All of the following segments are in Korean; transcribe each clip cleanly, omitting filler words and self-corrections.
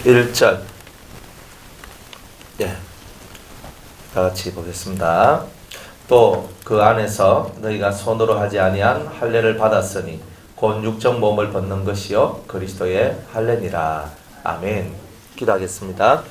1절. 예. 다 같이 보겠습니다. 또 그 안에서 너희가 손으로 하지 아니한 할례를 받았으니 곧 육적 몸을 벗는 것이요 그리스도의 할례니라. 아멘. 기도하겠습니다.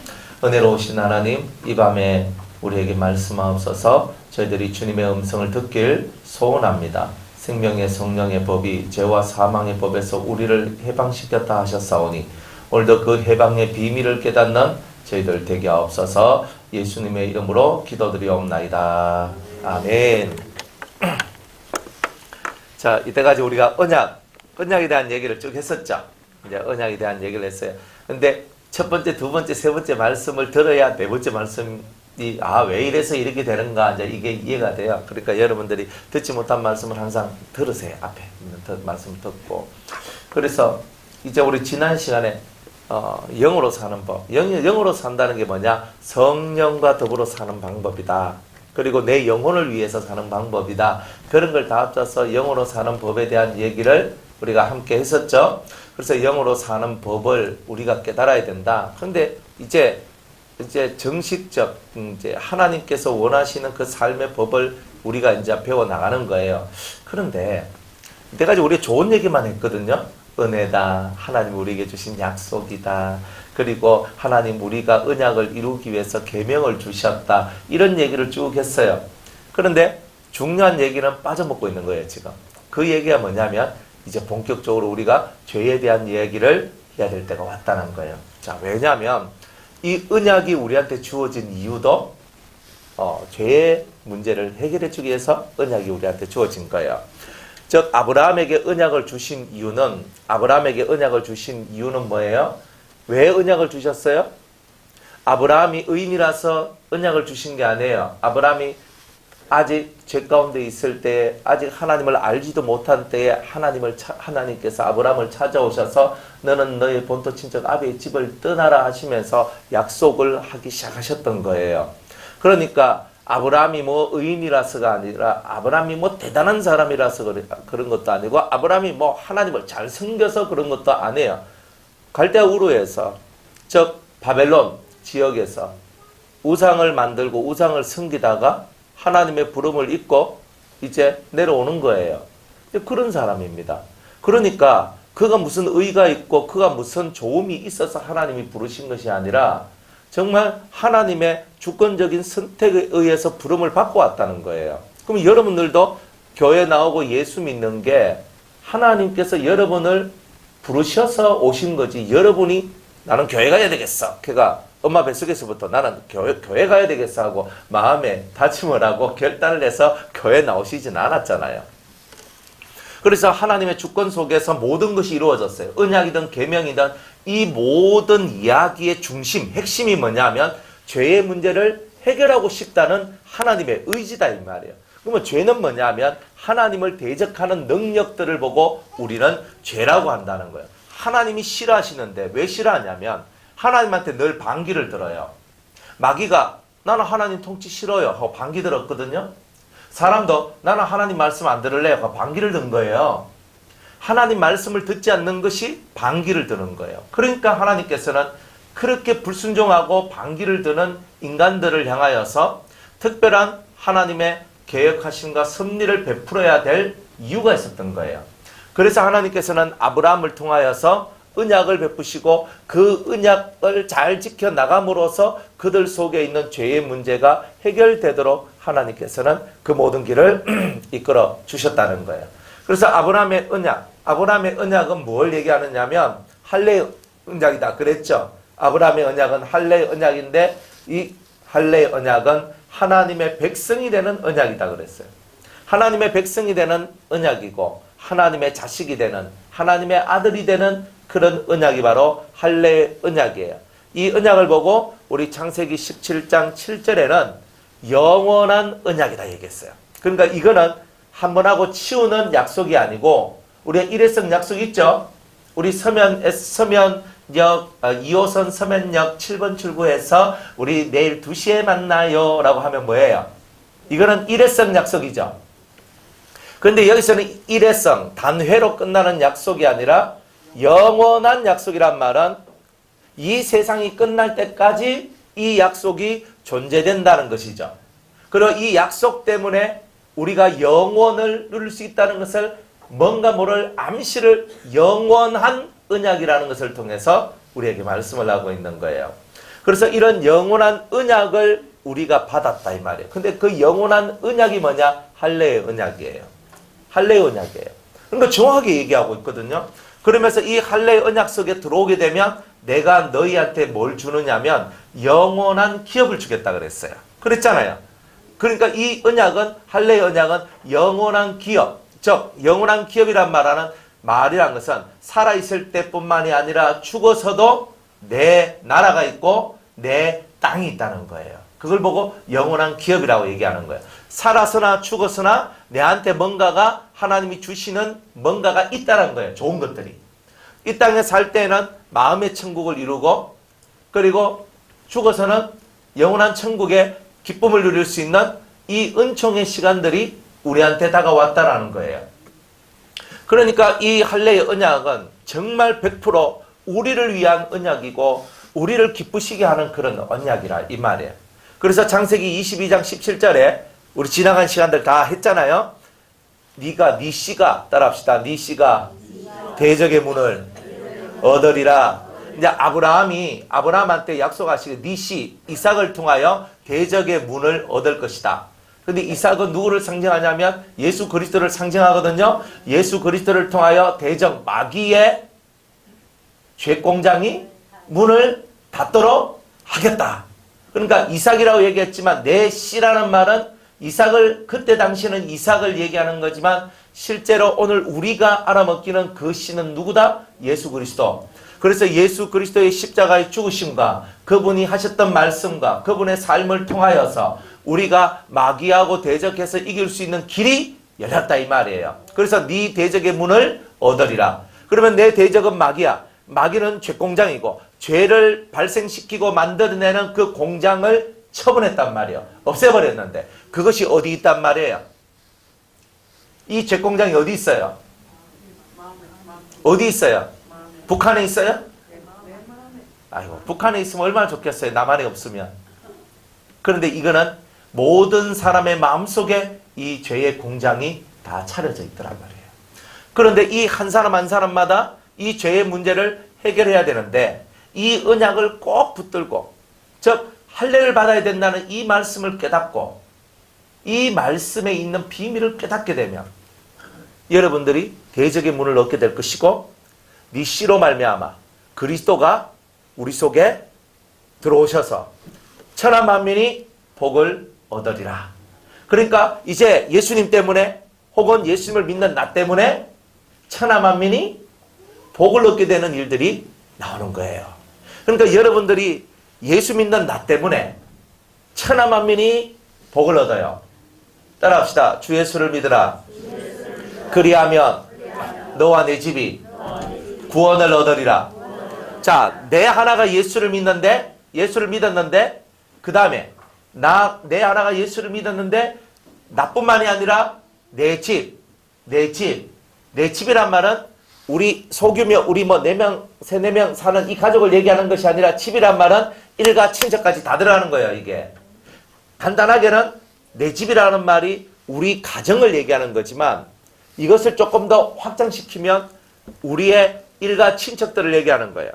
은혜로우신 하나님, 이 밤에 우리에게 말씀하옵소서. 저희들이 주님의 음성을 듣길 소원합니다. 생명의 성령의 법이 죄와 사망의 법에서 우리를 해방시켰다 하셨사오니 오늘도 그 해방의 비밀을 깨닫는 저희들 되게 하옵소서. 예수님의 이름으로 기도드리옵나이다. 아멘. 자, 이때까지 우리가 언약에 대한 얘기를 쭉 했었죠. 이제 언약에 대한 얘기를 했어요. 근데 첫 번째, 두 번째, 세 번째 말씀을 들어야 네 번째 말씀이 왜 이래서 이렇게 되는가, 이제 이게 이해가 돼요. 그러니까 여러분들이 듣지 못한 말씀을 항상 들으세요. 앞에 있는 말씀 듣고. 그래서 이제 우리 지난 시간에 영으로 사는 법. 영으로 산다는 게 뭐냐? 성령과 더불어 사는 방법이다. 그리고 내 영혼을 위해서 사는 방법이다. 그런 걸 다 합쳐서 영으로 사는 법에 대한 얘기를 우리가 함께 했었죠. 그래서 영으로 사는 법을 우리가 깨달아야 된다. 근데 이제 정식적, 이제 하나님께서 원하시는 그 삶의 법을 우리가 이제 배워 나가는 거예요. 그런데 이때까지 우리가 좋은 얘기만 했거든요. 은혜다, 하나님 우리에게 주신 약속이다, 그리고 하나님 우리가 언약을 이루기 위해서 계명을 주셨다, 이런 얘기를 쭉 했어요. 그런데 중요한 얘기는 빠져먹고 있는 거예요. 지금 그 얘기가 뭐냐면 이제 본격적으로 우리가 죄에 대한 얘기를 해야 될 때가 왔다는 거예요. 자, 왜냐하면 이 언약이 우리한테 주어진 이유도 죄의 문제를 해결해 주기 위해서 언약이 우리한테 주어진 거예요. 즉 아브라함에게 언약을 주신 이유는 뭐예요? 왜 언약을 주셨어요? 아브라함이 의인이라서 언약을 주신 게 아니에요. 아브라함이 아직 죄 가운데 있을 때, 아직 하나님을 알지도 못한 때에 하나님께서 아브라함을 찾아오셔서 너는 너의 본토 친척 아비의 집을 떠나라 하시면서 약속을 하기 시작하셨던 거예요. 그러니까 아브라함이 뭐 의인이라서가 아니라 아브라함이 뭐 대단한 사람이라서 그런 것도 아니고 아브라함이 뭐 하나님을 잘 섬겨서 그런 것도 아니에요. 갈대아 우르에서, 즉 바벨론 지역에서 우상을 만들고 우상을 섬기다가 하나님의 부름을 잊고 이제 내려오는 거예요. 그런 사람입니다. 그러니까 그가 무슨 의가 있고 그가 무슨 좋음이 있어서 하나님이 부르신 것이 아니라 정말 하나님의 주권적인 선택에 의해서 부름을 받고 왔다는 거예요. 그럼 여러분들도 교회 나오고 예수 믿는 게 하나님께서 여러분을 부르셔서 오신 거지, 여러분이 나는 교회 가야 되겠어, 걔가 엄마 뱃속에서부터 나는 교회 가야 되겠어 하고 마음에 다짐을 하고 결단을 해서 교회 나오시진 않았잖아요. 그래서 하나님의 주권 속에서 모든 것이 이루어졌어요. 언약이든 계명이든 이 모든 이야기의 중심, 핵심이 뭐냐면 죄의 문제를 해결하고 싶다는 하나님의 의지다, 이 말이에요. 그러면 죄는 뭐냐면 하나님을 대적하는 능력들을 보고 우리는 죄라고 한다는 거예요. 하나님이 싫어하시는데 왜 싫어하냐면 하나님한테 늘 반기를 들어요. 마귀가 나는 하나님 통치 싫어요 하고 반기 들었거든요. 사람도 나는 하나님 말씀 안 들을래요 하고 반기를 든 거예요. 하나님 말씀을 듣지 않는 것이 반기를 드는 거예요. 그러니까 하나님께서는 그렇게 불순종하고 반기를 드는 인간들을 향하여서 특별한 하나님의 계획하심과 섭리를 베풀어야 될 이유가 있었던 거예요. 그래서 하나님께서는 아브라함을 통하여서 언약을 베푸시고 그 언약을 잘 지켜나감으로써 그들 속에 있는 죄의 문제가 해결되도록 하나님께서는 그 모든 길을 이끌어 주셨다는 거예요. 그래서 아브라함의 언약은 뭘 얘기하느냐면 할례의 언약이다 그랬죠. 아브라함의 언약은 할례의 언약인데 이 할례의 언약은 하나님의 백성이 되는 언약이다 그랬어요. 하나님의 백성이 되는 언약이고 하나님의 자식이 되는, 하나님의 아들이 되는 그런 언약이 바로 할례의 언약이에요. 이 언약을 보고 우리 창세기 17장 7절에는 영원한 언약이다 얘기했어요. 그러니까 이거는 한 번 하고 치우는 약속이 아니고, 우리가 일회성 약속 있죠? 우리 서면역 2호선 서면역 7번 출구에서 우리 내일 2시에 만나요 라고 하면 뭐예요? 이거는 일회성 약속이죠. 그런데 여기서는 일회성, 단회로 끝나는 약속이 아니라 영원한 약속이란 말은 이 세상이 끝날 때까지 이 약속이 존재된다는 것이죠. 그리고 이 약속 때문에 우리가 영원을 누릴 수 있다는 것을 뭔가 모를 암시를 영원한 언약이라는 것을 통해서 우리에게 말씀을 하고 있는 거예요. 그래서 이런 영원한 언약을 우리가 받았다 이 말이에요. 근데 그 영원한 언약이 뭐냐? 할례의 언약이에요. 할례의 언약이에요. 그러니까 정확하게 얘기하고 있거든요. 그러면서 이 할례의 언약 속에 들어오게 되면 내가 너희한테 뭘 주느냐면 영원한 기업을 주겠다 그랬어요. 그랬잖아요. 그러니까 이 언약은, 할례의 언약은 영원한 기업, 즉 영원한 기업이란 말이란 것은 살아있을 때뿐만이 아니라 죽어서도 내 나라가 있고 내 땅이 있다는 거예요. 그걸 보고 영원한 기업이라고 얘기하는 거예요. 살아서나 죽어서나 내한테 뭔가가, 하나님이 주시는 뭔가가 있다는 거예요. 좋은 것들이. 이 땅에 살 때는 마음의 천국을 이루고, 그리고 죽어서는 영원한 천국의 기쁨을 누릴 수 있는 이 은총의 시간들이 우리한테 다가왔다라는 거예요. 그러니까 이 할례의 언약은 정말 100% 우리를 위한 언약이고 우리를 기쁘시게 하는 그런 언약이라 이 말이에요. 그래서 창세기 22장 17절에 우리 지나간 시간들 다 했잖아요. 네 씨가 따라합시다. 네 씨가 대적의 문을 얻으리라. 이제 아브라함한테 약속하시고 네 씨 이삭을 통하여 대적의 문을 얻을 것이다. 근데 이삭은 누구를 상징하냐면 예수 그리스도를 상징하거든요. 예수 그리스도를 통하여 대적 마귀의 죄공장이 문을 닫도록 하겠다. 그러니까 이삭이라고 얘기했지만 내 씨라는 말은 이삭을, 그때 당시에는 이삭을 얘기하는 거지만 실제로 오늘 우리가 알아먹기는 그 씨는 누구다? 예수 그리스도. 그래서 예수 그리스도의 십자가의 죽으심과 그분이 하셨던 말씀과 그분의 삶을 통하여서 우리가 마귀하고 대적해서 이길 수 있는 길이 열렸다 이 말이에요. 그래서 네 대적의 문을 얻으리라. 그러면 내 대적은 마귀야. 마귀는 죄공장이고 죄를 발생시키고 만들어내는 그 공장을 처분했단 말이에요. 없애버렸는데 그것이 어디 있단 말이에요? 이 죄공장이 어디 있어요? 어디 있어요? 북한에 있어요? 아이고, 북한에 있으면 얼마나 좋겠어요. 남한에 없으면. 그런데 이거는 모든 사람의 마음속에 이 죄의 공장이 다 차려져 있더란 말이에요. 그런데 이 한 사람 한 사람마다 이 죄의 문제를 해결해야 되는데 이 언약을 꼭 붙들고, 즉 할례를 받아야 된다는 이 말씀을 깨닫고 이 말씀에 있는 비밀을 깨닫게 되면 여러분들이 대적의 문을 얻게 될 것이고 네 씨로 말미암아 그리스도가 우리 속에 들어오셔서 천하 만민이 복을 얻으리라. 그러니까 이제 예수님 때문에 혹은 예수님을 믿는 나 때문에 천하 만민이 복을 얻게 되는 일들이 나오는 거예요. 그러니까 여러분들이 예수 믿는 나 때문에 천하 만민이 복을 얻어요. 따라합시다. 주 예수를 믿으라. 그리하면 너와 내 집이 구원을 얻으리라. 자, 내 하나가 예수를 믿었는데 그 다음에 내 하나가 예수를 믿었는데 나뿐만이 아니라 내 집이란 말은 우리 소규모 우리 뭐 4명, 4명 사는 이 가족을 얘기하는 것이 아니라 집이란 말은 일가 친척까지 다 들어가는 거예요. 이게 간단하게는 내 집이라는 말이 우리 가정을 얘기하는 거지만 이것을 조금 더 확장시키면 우리의 일가 친척들을 얘기하는 거예요.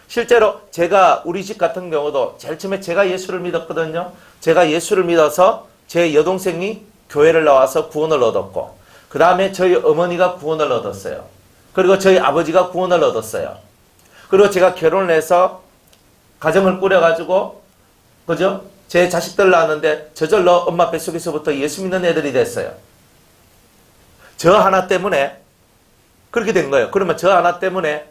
실제로 제가 우리 집 같은 경우도 제일 처음에 제가 예수를 믿었거든요. 제가 예수를 믿어서 제 여동생이 교회를 나와서 구원을 얻었고 그 다음에 저희 어머니가 구원을 얻었어요. 그리고 저희 아버지가 구원을 얻었어요. 그리고 제가 결혼을 해서 가정을 꾸려가지고 그죠? 제 자식들 낳았는데 저절로 엄마 뱃속에서부터 예수 믿는 애들이 됐어요. 저 하나 때문에 그렇게 된 거예요. 그러면 저 하나 때문에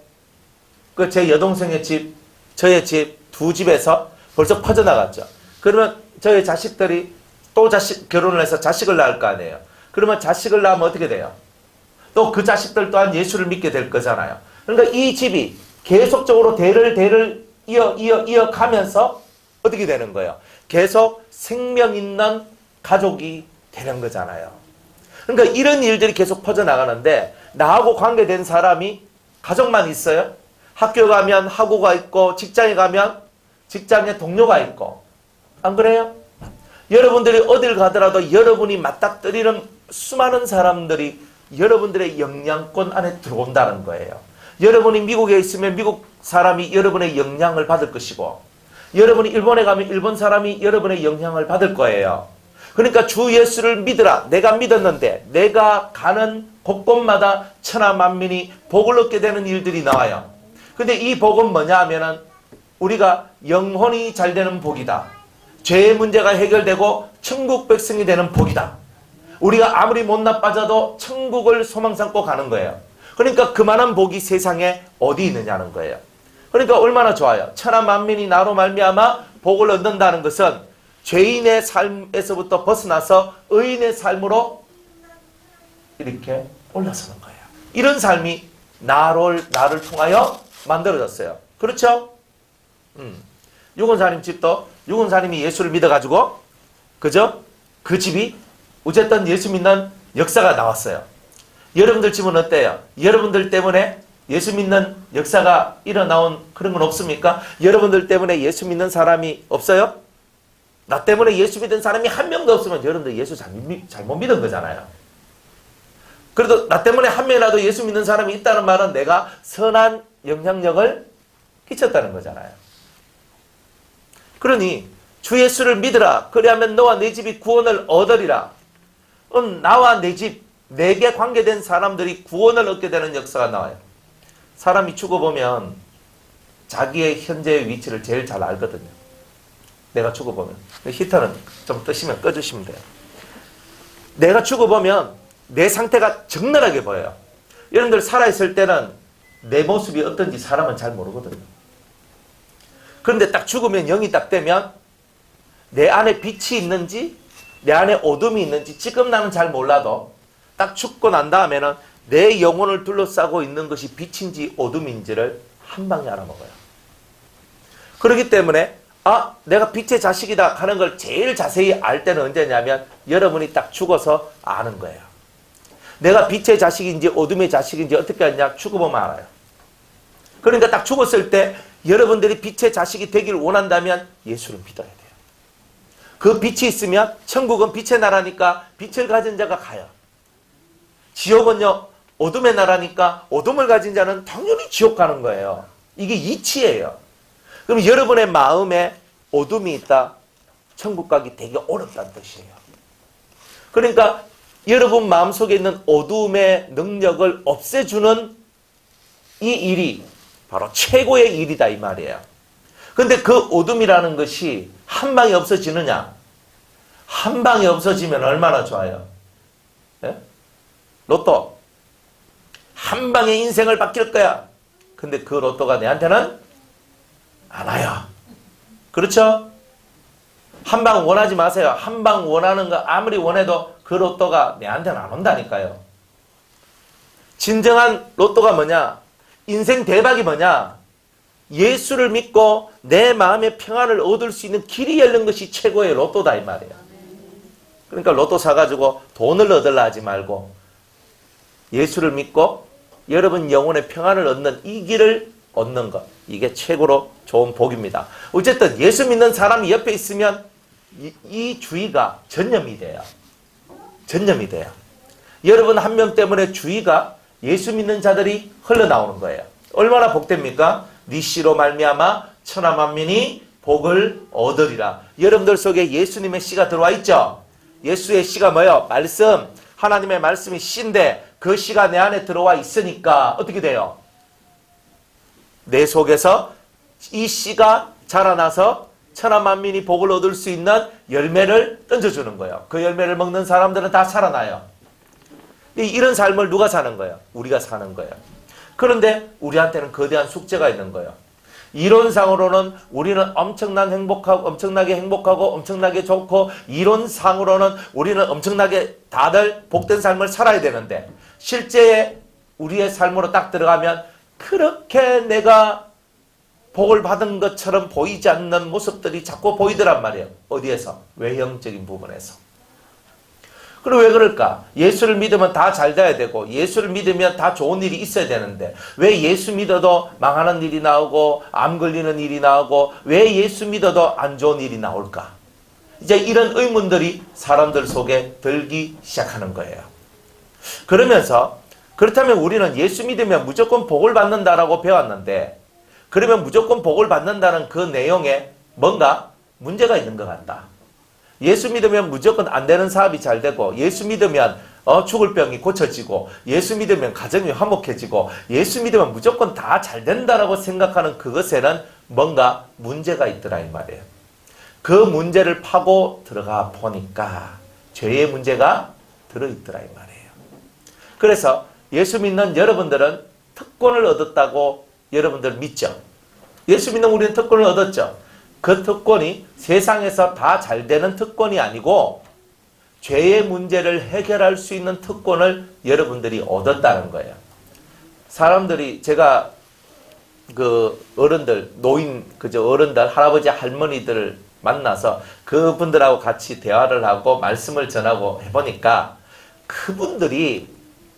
그 제 여동생의 집, 저의 집, 두 집에서 벌써 퍼져나갔죠. 그러면 저희 자식들이 또 결혼을 해서 자식을 낳을 거 아니에요. 그러면 자식을 낳으면 어떻게 돼요? 또 그 자식들 또한 예수를 믿게 될 거잖아요. 그러니까 이 집이 계속적으로 대를 이어가면서 어떻게 되는 거예요? 계속 생명 있는 가족이 되는 거잖아요. 그러니까 이런 일들이 계속 퍼져나가는데 나하고 관계된 사람이 가족만 있어요? 학교 가면 학우가 있고, 직장에 가면 직장에 동료가 있고, 안 그래요? 여러분들이 어딜 가더라도 여러분이 맞닥뜨리는 수많은 사람들이 여러분들의 영향권 안에 들어온다는 거예요. 여러분이 미국에 있으면 미국 사람이 여러분의 영향을 받을 것이고, 여러분이 일본에 가면 일본 사람이 여러분의 영향을 받을 거예요. 그러니까 주 예수를 믿으라. 내가 믿었는데 내가 가는 곳곳마다 천하 만민이 복을 얻게 되는 일들이 나와요. 근데 이 복은 뭐냐 하면은 우리가 영혼이 잘 되는 복이다. 죄의 문제가 해결되고 천국 백성이 되는 복이다. 우리가 아무리 못 나빠져도 천국을 소망 삼고 가는 거예요. 그러니까 그만한 복이 세상에 어디 있느냐는 거예요. 그러니까 얼마나 좋아요. 천하 만민이 나로 말미암아 복을 얻는다는 것은 죄인의 삶에서부터 벗어나서 의인의 삶으로 이렇게 올라서는 거예요. 이런 삶이 나를 통하여 만들어졌어요. 그렇죠? 유건사님 집도 유건사님이 예수를 믿어가지고, 그죠? 그 집이 어쨌든 예수 믿는 역사가 나왔어요. 여러분들 집은 어때요? 여러분들 때문에 예수 믿는 역사가 일어나온 그런 건 없습니까? 여러분들 때문에 예수 믿는 사람이 없어요? 나 때문에 예수 믿는 사람이 한 명도 없으면 여러분들 예수 잘못 믿은 거잖아요. 그래도 나 때문에 한 명이라도 예수 믿는 사람이 있다는 말은 내가 선한 영향력을 끼쳤다는 거잖아요. 그러니 주 예수를 믿으라. 그리하면 너와 내 집이 구원을 얻으리라. 나와 내 집, 내게 관계된 사람들이 구원을 얻게 되는 역사가 나와요. 사람이 죽어보면 자기의 현재의 위치를 제일 잘 알거든요. 내가 죽어보면. 히터는 좀 뜨시면 꺼주시면 돼요. 내가 죽어보면 내 상태가 적나라하게 보여요. 여러분들 살아있을 때는 내 모습이 어떤지 사람은 잘 모르거든요. 그런데 딱 죽으면 영이 딱 되면 내 안에 빛이 있는지 내 안에 어둠이 있는지 지금 나는 잘 몰라도 딱 죽고 난 다음에는 내 영혼을 둘러싸고 있는 것이 빛인지 어둠인지를 한 방에 알아먹어요. 그렇기 때문에 내가 빛의 자식이다 하는 걸 제일 자세히 알 때는 언제냐면 여러분이 딱 죽어서 아는 거예요. 내가 빛의 자식인지 어둠의 자식인지 어떻게 하냐? 죽어보면 알아요. 그러니까 딱 죽었을 때 여러분들이 빛의 자식이 되길 원한다면 예수를 믿어야 돼요. 그 빛이 있으면 천국은 빛의 나라니까 빛을 가진 자가 가요. 지옥은요 어둠의 나라니까 어둠을 가진 자는 당연히 지옥 가는 거예요. 이게 이치예요. 그럼 여러분의 마음에 어둠이 있다. 천국 가기 되게 어렵다는 뜻이에요. 그러니까 여러분 마음속에 있는 어둠의 능력을 없애주는 이 일이 바로 최고의 일이다 이 말이에요. 근데 그 어둠이라는 것이 한 방에 없어지느냐? 한 방에 없어지면 얼마나 좋아요. 예? 로또 한 방에 인생을 바뀔 거야. 근데 그 로또가 내한테는 안 와요. 그렇죠? 한 방 원하지 마세요. 한 방 원하는 거 아무리 원해도 그 로또가 내한테는 안 온다니까요. 진정한 로또가 뭐냐? 인생 대박이 뭐냐? 예수를 믿고 내 마음의 평안을 얻을 수 있는 길이 열린 것이 최고의 로또다 이 말이에요. 그러니까 로또 사가지고 돈을 얻으려 하지 말고 예수를 믿고 여러분 영혼의 평안을 얻는 이 길을 얻는 것, 이게 최고로 좋은 복입니다. 어쨌든 예수 믿는 사람이 옆에 있으면 이 주의가 전염이 돼요. 전염이 돼요. 여러분 한 명 때문에 주의가 예수 믿는 자들이 흘러나오는 거예요. 얼마나 복됩니까? 네 씨로 말미암아 천하 만민이 복을 얻으리라. 여러분들 속에 예수님의 씨가 들어와 있죠? 예수의 씨가 뭐예요? 말씀. 하나님의 말씀이 씨인데 그 씨가 내 안에 들어와 있으니까 어떻게 돼요? 내 속에서 이 씨가 자라나서 천하 만민이 복을 얻을 수 있는 열매를 던져주는 거예요. 그 열매를 먹는 사람들은 다 살아나요. 이런 삶을 누가 사는 거예요? 우리가 사는 거예요. 그런데 우리한테는 거대한 숙제가 있는 거예요. 이론상으로는 우리는 엄청나게 행복하고 엄청나게 좋고 이론상으로는 우리는 엄청나게 다들 복된 삶을 살아야 되는데 실제에 우리의 삶으로 딱 들어가면 그렇게 내가 복을 받은 것처럼 보이지 않는 모습들이 자꾸 보이더란 말이에요. 어디에서? 외형적인 부분에서. 그리고 왜 그럴까? 예수를 믿으면 다 잘 돼야 되고 예수를 믿으면 다 좋은 일이 있어야 되는데 왜 예수 믿어도 망하는 일이 나오고 암 걸리는 일이 나오고 왜 예수 믿어도 안 좋은 일이 나올까? 이제 이런 의문들이 사람들 속에 들기 시작하는 거예요. 그러면서 그렇다면 우리는 예수 믿으면 무조건 복을 받는다라고 배웠는데 그러면 무조건 복을 받는다는 그 내용에 뭔가 문제가 있는 것 같다. 예수 믿으면 무조건 안 되는 사업이 잘 되고 예수 믿으면 죽을 병이 고쳐지고 예수 믿으면 가정이 화목해지고 예수 믿으면 무조건 다 잘 된다라고 생각하는 그것에는 뭔가 문제가 있더라 이 말이에요. 그 문제를 파고 들어가 보니까 죄의 문제가 들어있더라 이 말이에요. 그래서 예수 믿는 여러분들은 특권을 얻었다고 여러분들 믿죠? 예수 믿는 우리는 특권을 얻었죠? 그 특권이 세상에서 다 잘 되는 특권이 아니고 죄의 문제를 해결할 수 있는 특권을 여러분들이 얻었다는 거예요. 사람들이 제가 그 어른들, 노인, 그저 어른들, 할아버지, 할머니들을 만나서 그분들하고 같이 대화를 하고 말씀을 전하고 해보니까 그분들이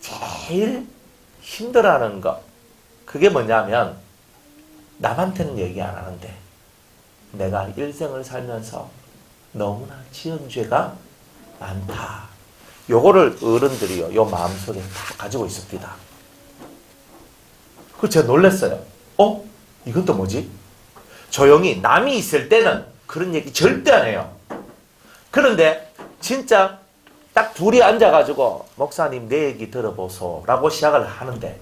제일 힘들어하는 것, 그게 뭐냐면 남한테는 얘기 안 하는데 내가 일생을 살면서 너무나 지은 죄가 많다. 요거를 어른들이요, 요 마음속에 다 가지고 있습니다. 그 제가 놀랐어요. 이건 또 뭐지? 조용히 남이 있을 때는 그런 얘기 절대 안 해요. 그런데 진짜 딱 둘이 앉아가지고 목사님 내 얘기 들어보소 라고 시작을 하는데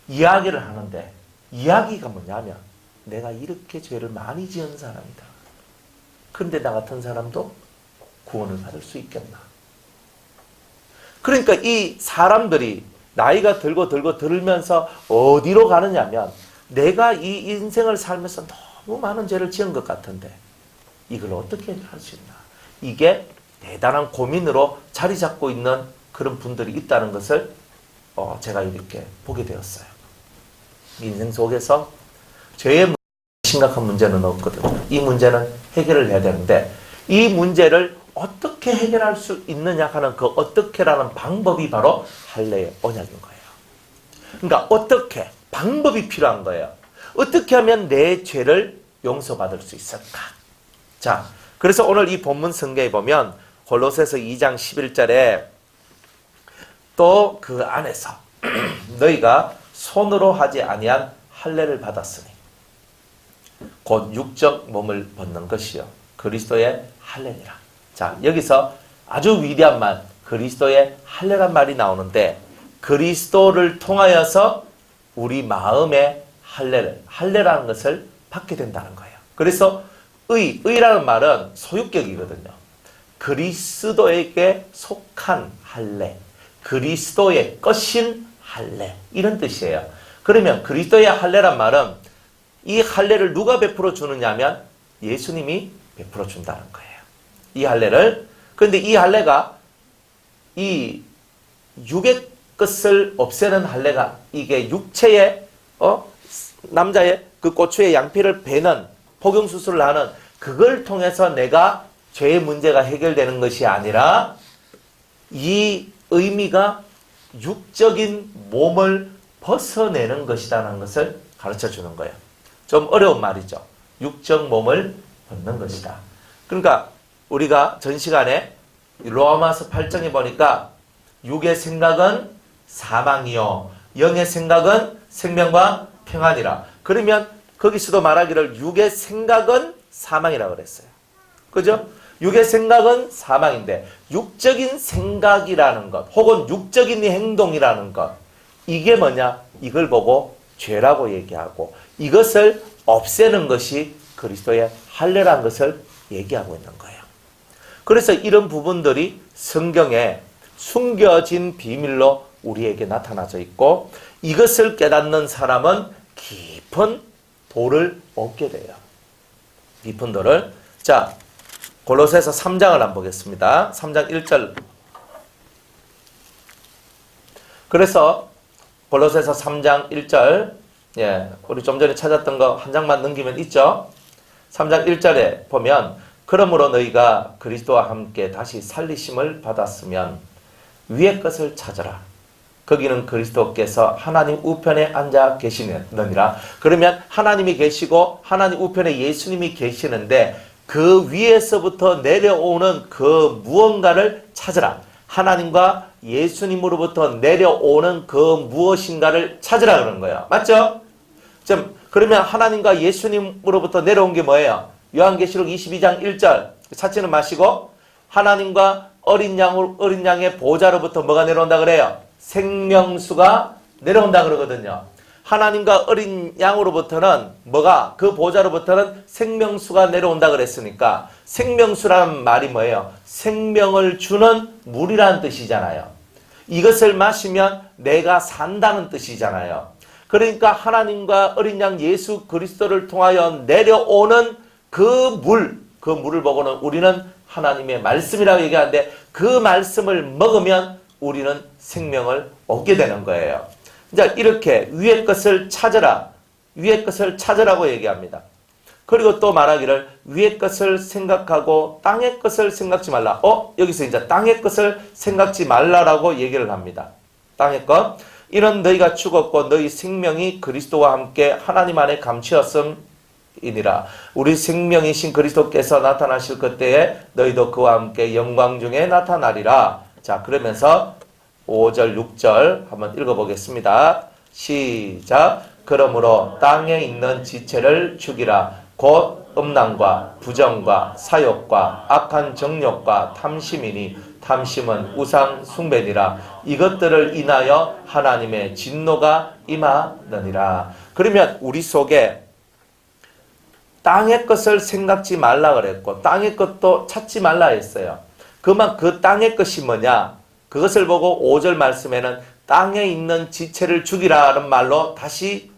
이야기를 하는데 이야기가 뭐냐면 내가 이렇게 죄를 많이 지은 사람이다. 그런데 나 같은 사람도 구원을 받을 수 있겠나? 그러니까 이 사람들이 나이가 들면서 어디로 가느냐면 내가 이 인생을 살면서 너무 많은 죄를 지은 것 같은데 이걸 어떻게 할 수 있나? 이게 대단한 고민으로 자리 잡고 있는 그런 분들이 있다는 것을 제가 이렇게 보게 되었어요. 인생 속에서 죄의 심각한 문제는 없거든요. 이 문제는 해결을 해야 되는데 이 문제를 어떻게 해결할 수 있느냐 하는 그 어떻게라는 방법이 바로 할례의 언약인 거예요. 그러니까 어떻게 방법이 필요한 거예요. 어떻게 하면 내 죄를 용서받을 수 있을까? 자, 그래서 오늘 이 본문 성경에 보면 골로새서 2장 11절에 또 그 안에서 너희가 손으로 하지 아니한 할례를 받았으니 곧 육적 몸을 벗는 것이요 그리스도의 할례니라. 자, 여기서 아주 위대한 말 그리스도의 할례란 말이 나오는데 그리스도를 통하여서 우리 마음의 할례라는 것을 받게 된다는 거예요. 그래서 의라는 말은 소유격이거든요. 그리스도에게 속한 할례, 그리스도의 것인 할례 이런 뜻이에요. 그러면 그리스도의 할례란 말은 이 할례를 누가 베풀어 주느냐면 예수님이 베풀어 준다는 거예요. 이 할례를. 그런데 이 할례가 이 육의 것을 없애는 할례가 이게 육체의 남자의 그 고추의 양피를 베는 포경수술을 하는 그걸 통해서 내가 죄의 문제가 해결되는 것이 아니라 이 의미가 육적인 몸을 벗어내는 것이라는 것을 가르쳐 주는 거예요. 좀 어려운 말이죠. 육적 몸을 벗는 것이다. 그러니까 우리가 전 시간에 로마서 8장에 보니까 육의 생각은 사망이요 영의 생각은 생명과 평안이라. 그러면 거기서도 말하기를 육의 생각은 사망이라고 그랬어요. 그죠? 육의 생각은 사망인데 육적인 생각이라는 것 혹은 육적인 행동이라는 것 이게 뭐냐? 이걸 보고 죄라고 얘기하고 이것을 없애는 것이 그리스도의 할례라는 것을 얘기하고 있는 거예요. 그래서 이런 부분들이 성경에 숨겨진 비밀로 우리에게 나타나져 있고 이것을 깨닫는 사람은 깊은 도를 얻게 돼요. 깊은 도를. 자, 골로새서 3장을 한번 보겠습니다. 3장 1절. 그래서 골로새서 3장 1절. 우리 좀 전에 찾았던 거 한 장만 넘기면 있죠. 3장 1절에 보면 그러므로 너희가 그리스도와 함께 다시 살리심을 받았으면 위의 것을 찾아라. 거기는 그리스도께서 하나님 우편에 앉아 계시느니라. 그러면 하나님이 계시고 하나님 우편에 예수님이 계시는데 그 위에서부터 내려오는 그 무언가를 찾으라. 하나님과 예수님으로부터 내려오는 그 무엇인가를 찾으라 그러는 거예요. 맞죠? 그러면 하나님과 예수님으로부터 내려온 게 뭐예요? 요한계시록 22장 1절 찾지는 마시고 하나님과 어린 양의 보좌로부터 뭐가 내려온다 그래요? 생명수가 내려온다 그러거든요. 하나님과 어린 양으로부터는 뭐가? 그 보좌로부터는 생명수가 내려온다 그랬으니까 생명수라는 말이 뭐예요? 생명을 주는 물이라는 뜻이잖아요. 이것을 마시면 내가 산다는 뜻이잖아요. 그러니까 하나님과 어린 양 예수 그리스도를 통하여 내려오는 그 물을 보고는 우리는 하나님의 말씀이라고 얘기하는데 그 말씀을 먹으면 우리는 생명을 얻게 되는 거예요. 자, 이렇게 위의 것을 찾으라. 위의 것을 찾으라고 얘기합니다. 그리고 또 말하기를 위의 것을 생각하고 땅의 것을 생각지 말라. 여기서 이제 땅의 것을 생각지 말라라고 얘기를 합니다. 땅의 것. 이는 너희가 죽었고 너희 생명이 그리스도와 함께 하나님 안에 감추었음이니라. 우리 생명이신 그리스도께서 나타나실 그때에 너희도 그와 함께 영광 중에 나타나리라. 자, 그러면서 5절, 6절 한번 읽어보겠습니다. 시작. 그러므로 땅에 있는 지체를 죽이라. 곧 음란과 부정과 사욕과 악한 정욕과 탐심이니 탐심은 우상 숭배니라. 이것들을 인하여 하나님의 진노가 임하느니라. 그러면 우리 속에 땅의 것을 생각지 말라 그랬고 땅의 것도 찾지 말라 했어요. 그만 그 땅의 것이 뭐냐? 그것을 보고 5절 말씀에는 땅에 있는 지체를 죽이라는 말로 다시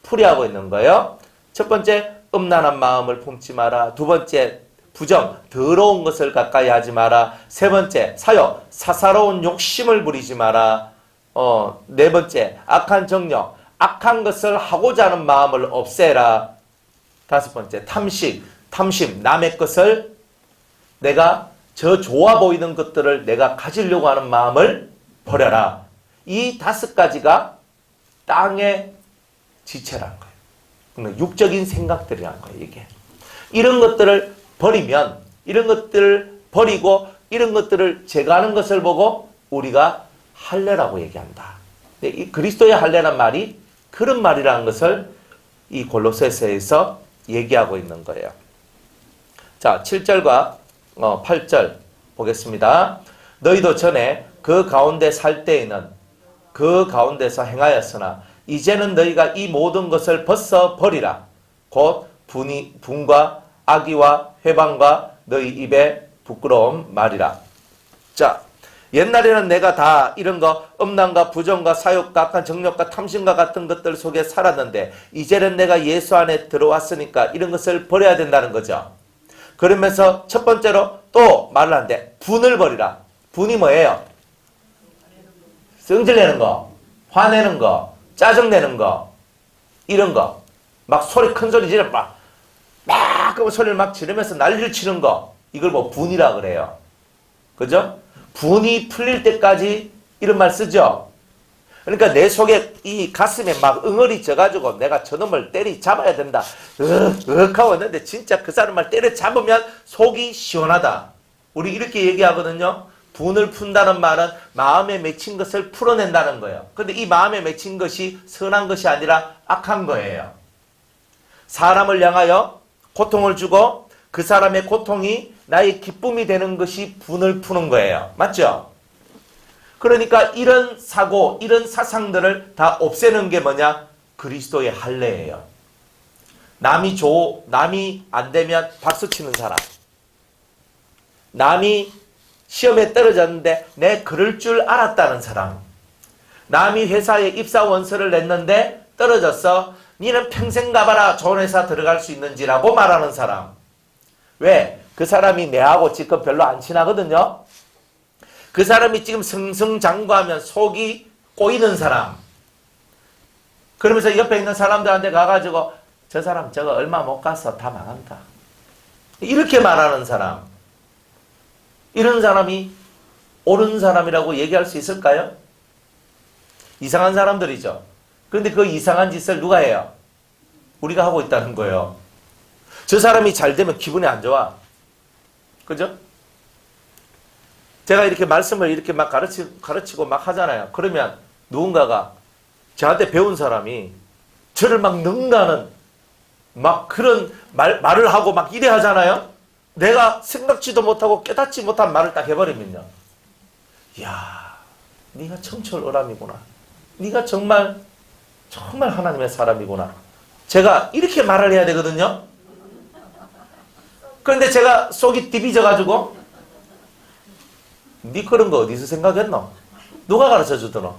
풀이하고 있는 거예요. 첫 번째, 음란한 마음을 품지 마라. 두 번째, 부정, 더러운 것을 가까이 하지 마라. 세 번째, 사욕, 사사로운 욕심을 부리지 마라. 네 번째, 악한 정욕, 악한 것을 하고자 하는 마음을 없애라. 다섯 번째, 탐심, 남의 것을 내가 저 좋아 보이는 것들을 내가 가지려고 하는 마음을 버려라. 이 5가지가 땅의 지체라는 거예요. 그러니까 육적인 생각들이라는 거예요. 이게 이런 것들을 버리면 이런 것들을 버리고 이런 것들을 제거하는 것을 보고 우리가 할례라고 얘기한다. 이 그리스도의 할례란 말이 그런 말이라는 것을 이 골로새서에서 얘기하고 있는 거예요. 자, 7절과 8절 보겠습니다. 너희도 전에 그 가운데 살 때에는 그 가운데서 행하였으나 이제는 너희가 이 모든 것을 벗어 버리라. 곧 분과 악의와 회방과 너희 입에 부끄러운 말이라. 자, 옛날에는 내가 다 이런 거 음란과 부정과 사욕과 악한 정욕과 탐심과 같은 것들 속에 살았는데 이제는 내가 예수 안에 들어왔으니까 이런 것을 버려야 된다는 거죠. 그러면서 첫 번째로 또 말을 하는데 분을 버리라. 분이 뭐예요? 성질내는 거, 화내는 거, 짜증내는 거, 이런 거. 막 소리 큰 소리 지르 막 소리를 막 지르면서 난리를 치는 거. 이걸 뭐 분이라 그래요. 그죠? 분이 풀릴 때까지 이런 말 쓰죠. 그러니까 내 속에 이 가슴에 막 응어리 져가지고 내가 저놈을 때리잡아야 된다. 하고 있는데 진짜 그 사람을 때려잡으면 속이 시원하다. 우리 이렇게 얘기하거든요. 분을 푼다는 말은 마음에 맺힌 것을 풀어낸다는 거예요. 근데 이 마음에 맺힌 것이 선한 것이 아니라 악한 거예요. 사람을 향하여 고통을 주고 그 사람의 고통이 나의 기쁨이 되는 것이 분을 푸는 거예요. 맞죠? 그러니까 이런 사고, 이런 사상들을 다 없애는 게 뭐냐? 그리스도의 할례예요. 남이 안 되면 박수 치는 사람. 남이 시험에 떨어졌는데 내 그럴 줄 알았다는 사람. 남이 회사에 입사 원서를 냈는데 떨어졌어. 니는 평생 가봐라. 좋은 회사 들어갈 수 있는지라고 말하는 사람. 왜? 그 사람이 내하고 지금 별로 안 친하거든요. 그 사람이 지금 승승장구하면 속이 꼬이는 사람. 그러면서 옆에 있는 사람들한테 가가지고 저 사람 저거 얼마 못 가서 다 망한다. 이렇게 말하는 사람. 이런 사람이 옳은 사람이라고 얘기할 수 있을까요? 이상한 사람들이죠. 그런데 그 이상한 짓을 누가 해요? 우리가 하고 있다는 거예요. 저 사람이 잘 되면 기분이 안 좋아. 그죠? 제가 이렇게 말씀을 이렇게 막 가르치고 막 하잖아요. 그러면 누군가가 저한테 배운 사람이 저를 막 능가하는 막 그런 말을 하고 막 이래 하잖아요. 내가 생각지도 못하고 깨닫지 못한 말을 딱 해버리면요. 이야, 네가 청철어람이구나. 네가 정말 하나님의 사람이구나. 제가 이렇게 말을 해야 되거든요. 그런데 제가 속이 디비져가지고 네 그런 거 어디서 생각했노? 누가 가르쳐 주더노?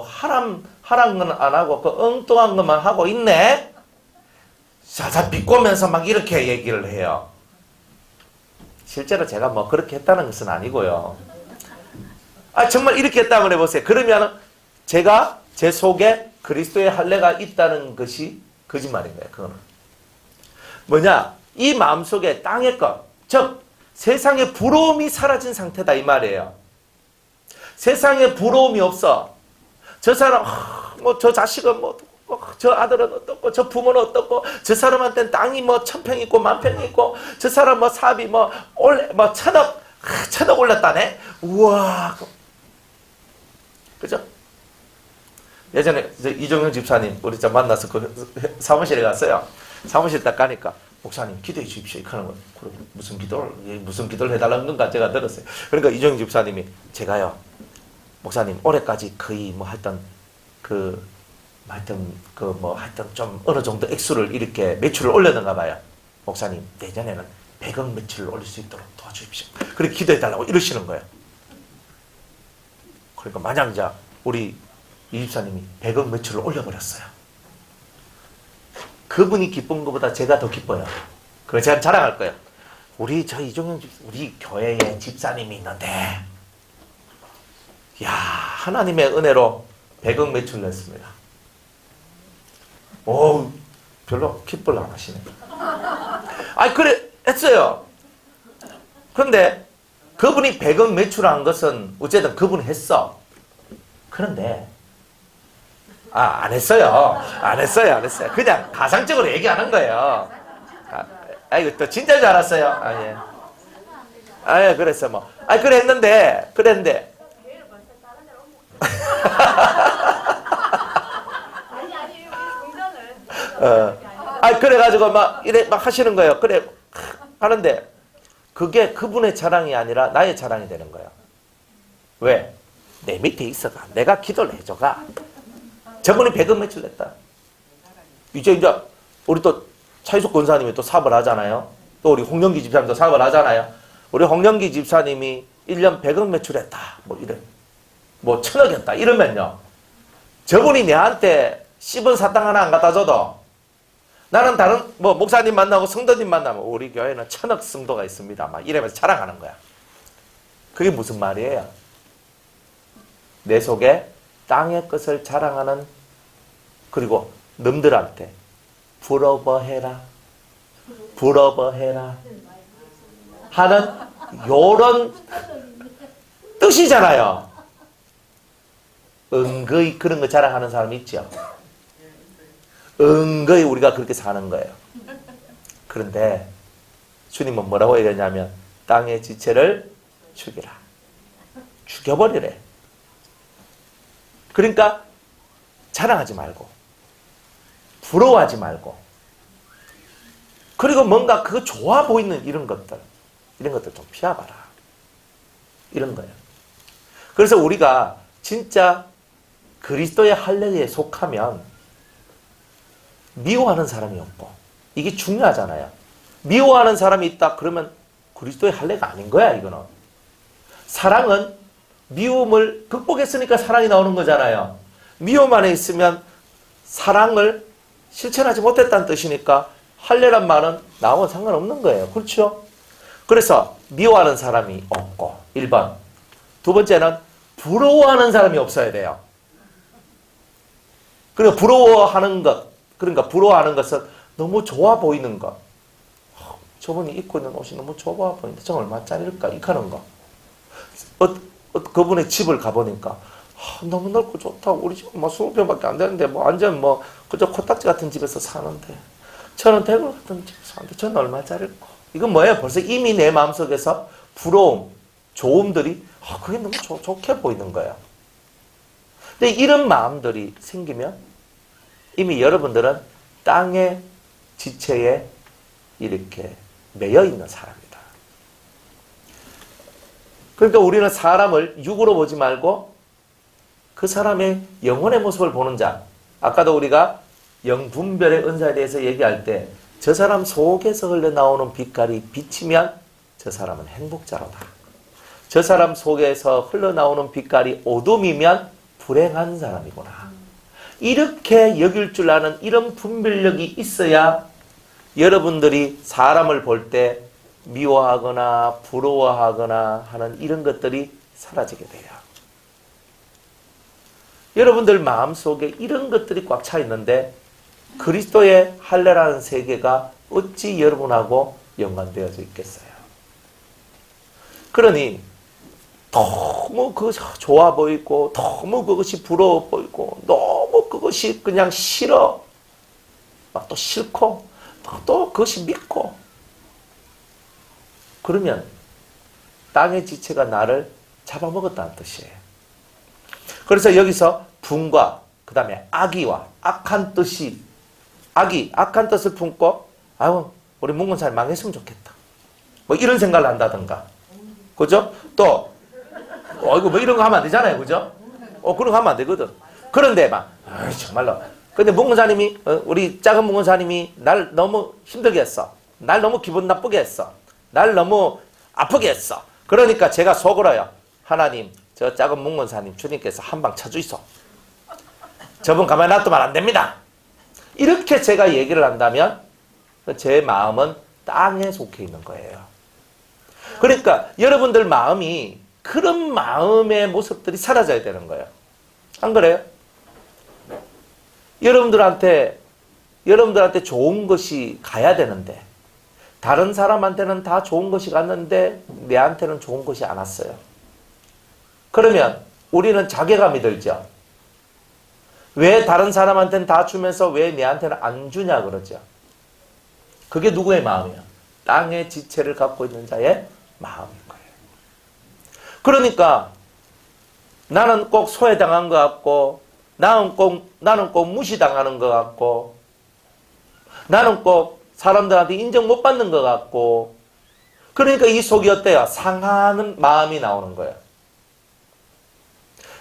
하란 건 안 하고 그 엉뚱한 것만 하고 있네? 자자 비꼬면서 막 이렇게 얘기를 해요. 실제로 제가 뭐 그렇게 했다는 것은 아니고요. 정말 이렇게 했다고 해보세요. 그러면 제가 제 속에 그리스도의 할례가 있다는 것이 거짓말인 거예요. 그거는 뭐냐? 이 마음속에 땅의 것, 즉 세상의 부러움이 사라진 상태다 이 말이에요. 세상에 부러움이 없어. 저 사람 뭐 저 자식은 뭐 저 아들은 어떻고 저 부모는 어떻고 저 사람한테는 땅이 뭐 1000평 있고 10,000평 있고 저 사람 뭐 사업이 뭐 올해 뭐 1,000억 올랐다네. 우와. 그죠? 예전에 이종영 집사님 우리 좀 만나서 그 사무실에 갔어요. 사무실 딱 가니까 목사님 기도해 주십시오. 이렇게 하는 거. 무슨 기도를 해달라는 건가 제가 들었어요. 그러니까 이종영 집사님이 제가요 목사님 올해까지 거의 뭐 하여튼 좀 어느 정도 액수를 이렇게 매출을 올렸는가 봐요. 목사님 내년에는 100억 매출을 올릴 수 있도록 도와주십시오. 그렇게 기도해달라고 이러시는 거예요. 그러니까 마냥 이제 우리 이 집사님이 100억 매출을 올려버렸어요. 그분이 기쁜 것보다 제가 더 기뻐요. 그래서 제가 자랑할 거예요. 우리 교회에 집사님이 있는데 야 하나님의 은혜로 100억 매출 냈습니다. 오 별로 기뻐를 안 하시네. 그래 했어요. 그런데 그분이 100억 매출한 것은 어쨌든 그분이 했어. 그런데 안 했어요. 그냥 가상적으로 얘기하는 거예요. 이거 또 진짜인 줄 알았어요. 예. 그랬어 뭐. 그랬는데. 그래가지고 막 이래 막 하시는 거예요. 그래 하는데 그게 그분의 자랑이 아니라 나의 자랑이 되는 거예요. 왜? 내 밑에 있어가. 내가 기도를 해줘가. 저분이 100억 매출 냈다. 이제 우리 또 차이숙 권사님이 또 사업을 하잖아요. 또 우리 홍영기 집사님도 사업을 하잖아요. 우리 홍영기 집사님이 1년 100억 매출했다. 뭐 이래. 뭐 1,000억 했다. 이러면요. 저분이 내한테 씹은 사탕 하나 안 갖다 줘도 나는 다른 뭐 목사님 만나고 성도님 만나면 우리 교회는 1,000억 성도가 있습니다. 막 이러면서 자랑하는 거야. 그게 무슨 말이에요? 내 속에 땅의 것을 자랑하는 그리고 놈들한테 부러워해라 하는 요런 뜻이잖아요. 은거히 그런 거 자랑하는 사람이 있죠. 은거히 우리가 그렇게 사는 거예요. 그런데 주님은 뭐라고 얘기하냐면 땅의 지체를 죽이라. 죽여버리래. 그러니까 자랑하지 말고 부러워하지 말고 그리고 뭔가 그거 좋아 보이는 이런 것들 좀 피해봐라. 이런 거예요. 그래서 우리가 진짜 그리스도의 할례에 속하면 미워하는 사람이 없고 이게 중요하잖아요. 미워하는 사람이 있다 그러면 그리스도의 할례가 아닌 거야. 이거는 사랑은 미움을 극복했으니까 사랑이 나오는 거잖아요. 미움 안에 있으면 사랑을 실천하지 못했다는 뜻이니까 할례란 말은 나하고는 상관없는 거예요. 그렇죠? 그래서 미워하는 사람이 없고 1번. 두 번째는 부러워하는 사람이 없어야 돼요. 그러니까 부러워하는 것은 너무 좋아 보이는 것. 저분이 입고 있는 옷이 너무 좋아 보이는데 저 얼마짜리일까? 이렇게 하는 거. 그분의 집을 가보니까 너무 넓고 좋다. 우리 집은 뭐 20평밖에 안 되는데 뭐 완전 뭐 그저 코딱지 같은 집에서 사는데 저는 대굴 같은 집에서 사는데 저는 얼마짜리일까? 이건 뭐예요? 벌써 이미 내 마음속에서 부러움, 좋음들이 그게 너무 좋게 보이는 거예요. 근데 이런 마음들이 생기면 이미 여러분들은 땅의 지체에 이렇게 매여 있는 사람이다. 그러니까 우리는 사람을 육으로 보지 말고 그 사람의 영혼의 모습을 보는 자. 아까도 우리가 영분별의 은사에 대해서 얘기할 때 저 사람 속에서 흘러나오는 빛깔이 비치면 저 사람은 행복자로다. 저 사람 속에서 흘러나오는 빛깔이 어둠이면 불행한 사람이구나. 이렇게 여길 줄 아는 이런 분별력이 있어야 여러분들이 사람을 볼 때 미워하거나 부러워하거나 하는 이런 것들이 사라지게 돼요. 여러분들 마음속에 이런 것들이 꽉 차 있는데 그리스도의 할례라는 세계가 어찌 여러분하고 연관되어져 있겠어요? 그러니 너무 그것이 좋아 보이고 너무 그것이 부러워 보이고 너무 그것이 그냥 싫어. 막 또 싫고 또 그것이 믿고 그러면 땅의 지체가 나를 잡아먹었다는 뜻이에요. 그래서 여기서 분과 그 다음에 악의와 악한 뜻이 악한 뜻을 품고 우리 문근사님 망했으면 좋겠다. 뭐 이런 생각을 한다든가. 그죠? 또 이거 뭐 이런 거 하면 안 되잖아요. 그죠? 그런 거 하면 안 되거든. 그런데 정말로 근데 문근사님이 우리 작은 문근사님이 날 너무 힘들게 했어. 날 너무 기분 나쁘게 했어. 날 너무 아프게 했어. 그러니까 제가 속으로요. 하나님, 저 작은 문근사님 주님께서 한 방 쳐주이소. 저분 가만히 놔두면 안 됩니다. 이렇게 제가 얘기를 한다면 제 마음은 땅에 속해 있는 거예요. 그러니까 여러분들 마음이 그런 마음의 모습들이 사라져야 되는 거예요. 안 그래요? 여러분들한테 좋은 것이 가야 되는데 다른 사람한테는 다 좋은 것이 갔는데 내한테는 좋은 것이 안 왔어요. 그러면 우리는 자괴감이 들죠. 왜 다른 사람한테는 다 주면서 왜 내한테는 안 주냐 그러죠. 그게 누구의 마음이야? 땅의 지체를 갖고 있는 자의 마음인 거예요. 그러니까 나는 꼭 소외당한 것 같고 나는 꼭 무시당하는 것 같고 나는 꼭 사람들한테 인정 못 받는 것 같고 그러니까 이 속이 어때요? 상하는 마음이 나오는 거예요.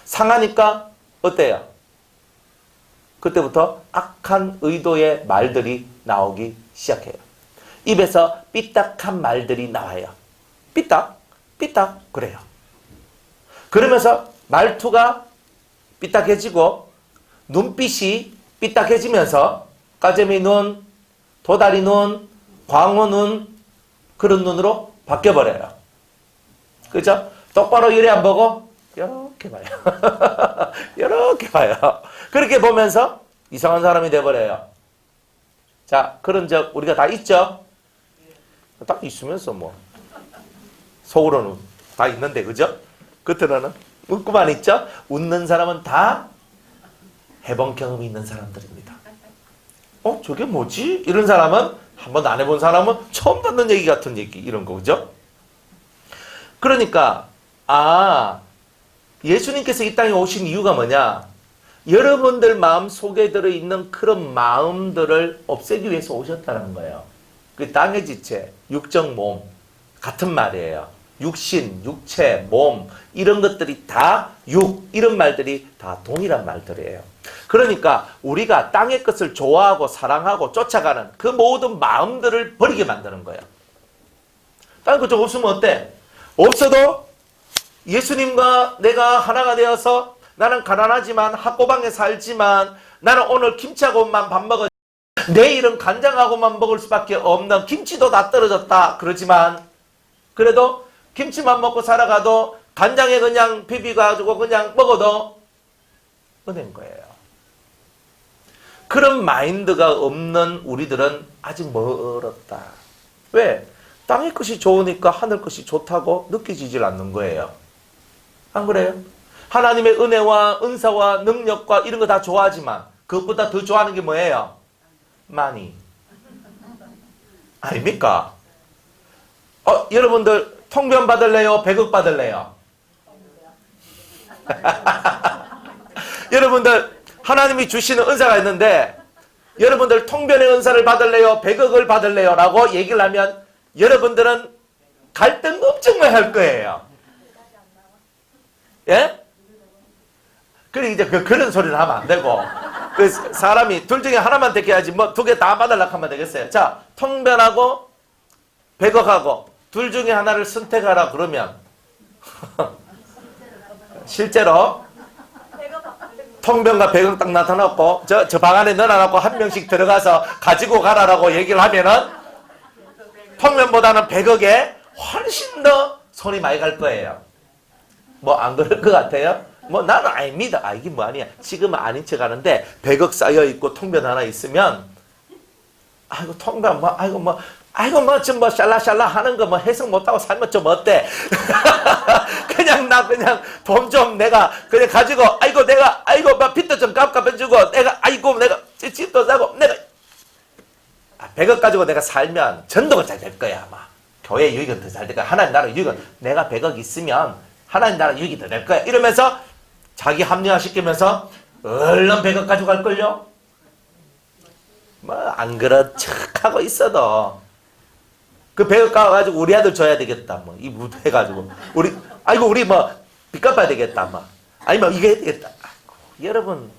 상하니까 어때요? 그때부터 악한 의도의 말들이 나오기 시작해요. 입에서 삐딱한 말들이 나와요. 삐딱 그래요. 그러면서 말투가 삐딱해지고 눈빛이 삐딱해지면서 까재미 눈, 도다리 눈, 광어 눈 그런 눈으로 바뀌어버려요. 그죠? 똑바로 이래 안 보고 이렇게 봐요. 이렇게 봐요. 그렇게 보면서 이상한 사람이 돼버려요. 자, 그런 적 우리가 다 있죠? 딱 있으면서 뭐 속으로는 다 있는데 그죠? 겉으로는 웃고만 있죠? 웃는 사람은 다 해본 경험이 있는 사람들입니다. 저게 뭐지? 이런 사람은 한 번도 안 해본 사람은 처음 듣는 얘기 같은 얘기 이런 거 그죠? 그러니까 예수님께서 이 땅에 오신 이유가 뭐냐? 여러분들 마음 속에 들어있는 그런 마음들을 없애기 위해서 오셨다는 거예요. 그 땅의 지체, 육적 몸 같은 말이에요. 육신, 육체, 몸 이런 것들이 다 이런 말들이 다 동일한 말들이에요. 그러니까 우리가 땅의 것을 좋아하고 사랑하고 쫓아가는 그 모든 마음들을 버리게 만드는 거예요. 땅의 것 좀 없으면 어때? 없어도 예수님과 내가 하나가 되어서 나는 가난하지만 학고방에 살지만 나는 오늘 김치하고만 밥 먹어 내일은 간장하고만 먹을 수밖에 없는 김치도 다 떨어졌다 그러지만 그래도 김치만 먹고 살아가도 간장에 그냥 비비가지고 그냥 먹어도 은혜인 거예요. 그런 마인드가 없는 우리들은 아직 멀었다. 왜? 땅의 것이 좋으니까 하늘 것이 좋다고 느껴지질 않는 거예요. 안 그래요? 하나님의 은혜와 은사와 능력과 이런 거 다 좋아하지만 그것보다 더 좋아하는 게 뭐예요? 많이. 아닙니까? 여러분들 통변 받을래요? 100억 받을래요? 여러분들 하나님이 주시는 은사가 있는데 여러분들 통변의 은사를 받을래요? 100억을 받을래요? 라고 얘기를 하면 여러분들은 갈등 엄청 많이 할 거예요. 예? 그래 이제 그런 소리를 하면 안 되고 그 사람이 둘 중에 하나만 택해야지 뭐 두 개 다 받으려고 하면 되겠어요. 자, 통변하고 100억하고 둘 중에 하나를 선택하라 그러면 실제로 통변과 100억 딱 나타났고 저 방 안에 넣어놨고 한 명씩 들어가서 가지고 가라라고 얘기를 하면은 통변보다는 100억에 훨씬 더 손이 많이 갈 거예요. 뭐 안 그럴 것 같아요? 뭐 나는 아닙니다. 이게 뭐 아니야. 지금은 아닌 척 하는데 100억 쌓여있고 통변 하나 있으면 아이고 통변 뭐 아이고 뭐 좀 뭐 샬라샬라 하는 거 뭐 해석 못하고 살면 좀 어때? 그냥 돈 좀 내가 그냥 가지고 아이고 막 빚도 좀 갚아주고 내가 집도 사고 내가 100억 가지고 내가 살면 전도가 잘 될 거야 아마. 교회 유익은 더 잘 될 거야. 하나님 나라 유익은 내가 100억 있으면 하나님 나라 유익이 더 될 거야. 이러면서 자기 합리화시키면서 얼른 100억 가지고 갈걸요? 뭐 안 그런 척하고 있어도 그 100억 가가지고 우리 아들 줘야 되겠다. 뭐 이 무도 해가지고 우리 뭐 빚 갚아야 되겠다. 뭐 아니면 이거 해야 되겠다. 여러분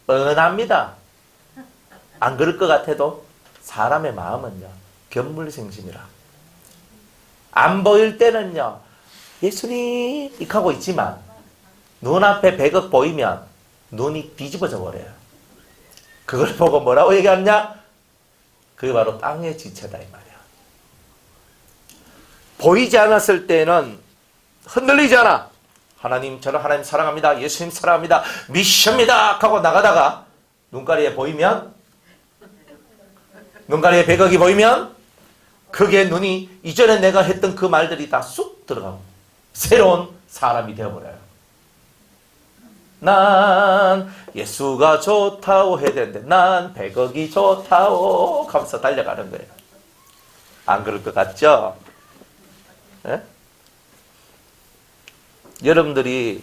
뻔합니다. 안 그럴 것 같아도 사람의 마음은요 견물생심이라. 안 보일 때는요 예수님 이렇게 하고 있지만 눈앞에 100억 보이면 눈이 뒤집어져 버려요. 그걸 보고 뭐라고 얘기하느냐? 그게 바로 땅의 지체다 이 말이야. 보이지 않았을 때는 흔들리지 않아. 저는 하나님 사랑합니다. 예수님 사랑합니다. 미션입니다. 하고 나가다가 눈가리에 100억이 보이면 그게 눈이 이전에 내가 했던 그 말들이 다 쑥 들어가고 새로운 사람이 되어버려요. 난 예수가 좋다고 해야 되는데 난 100억이 좋다고 하면서 달려가는 거예요. 안 그럴 것 같죠? 예? 여러분들이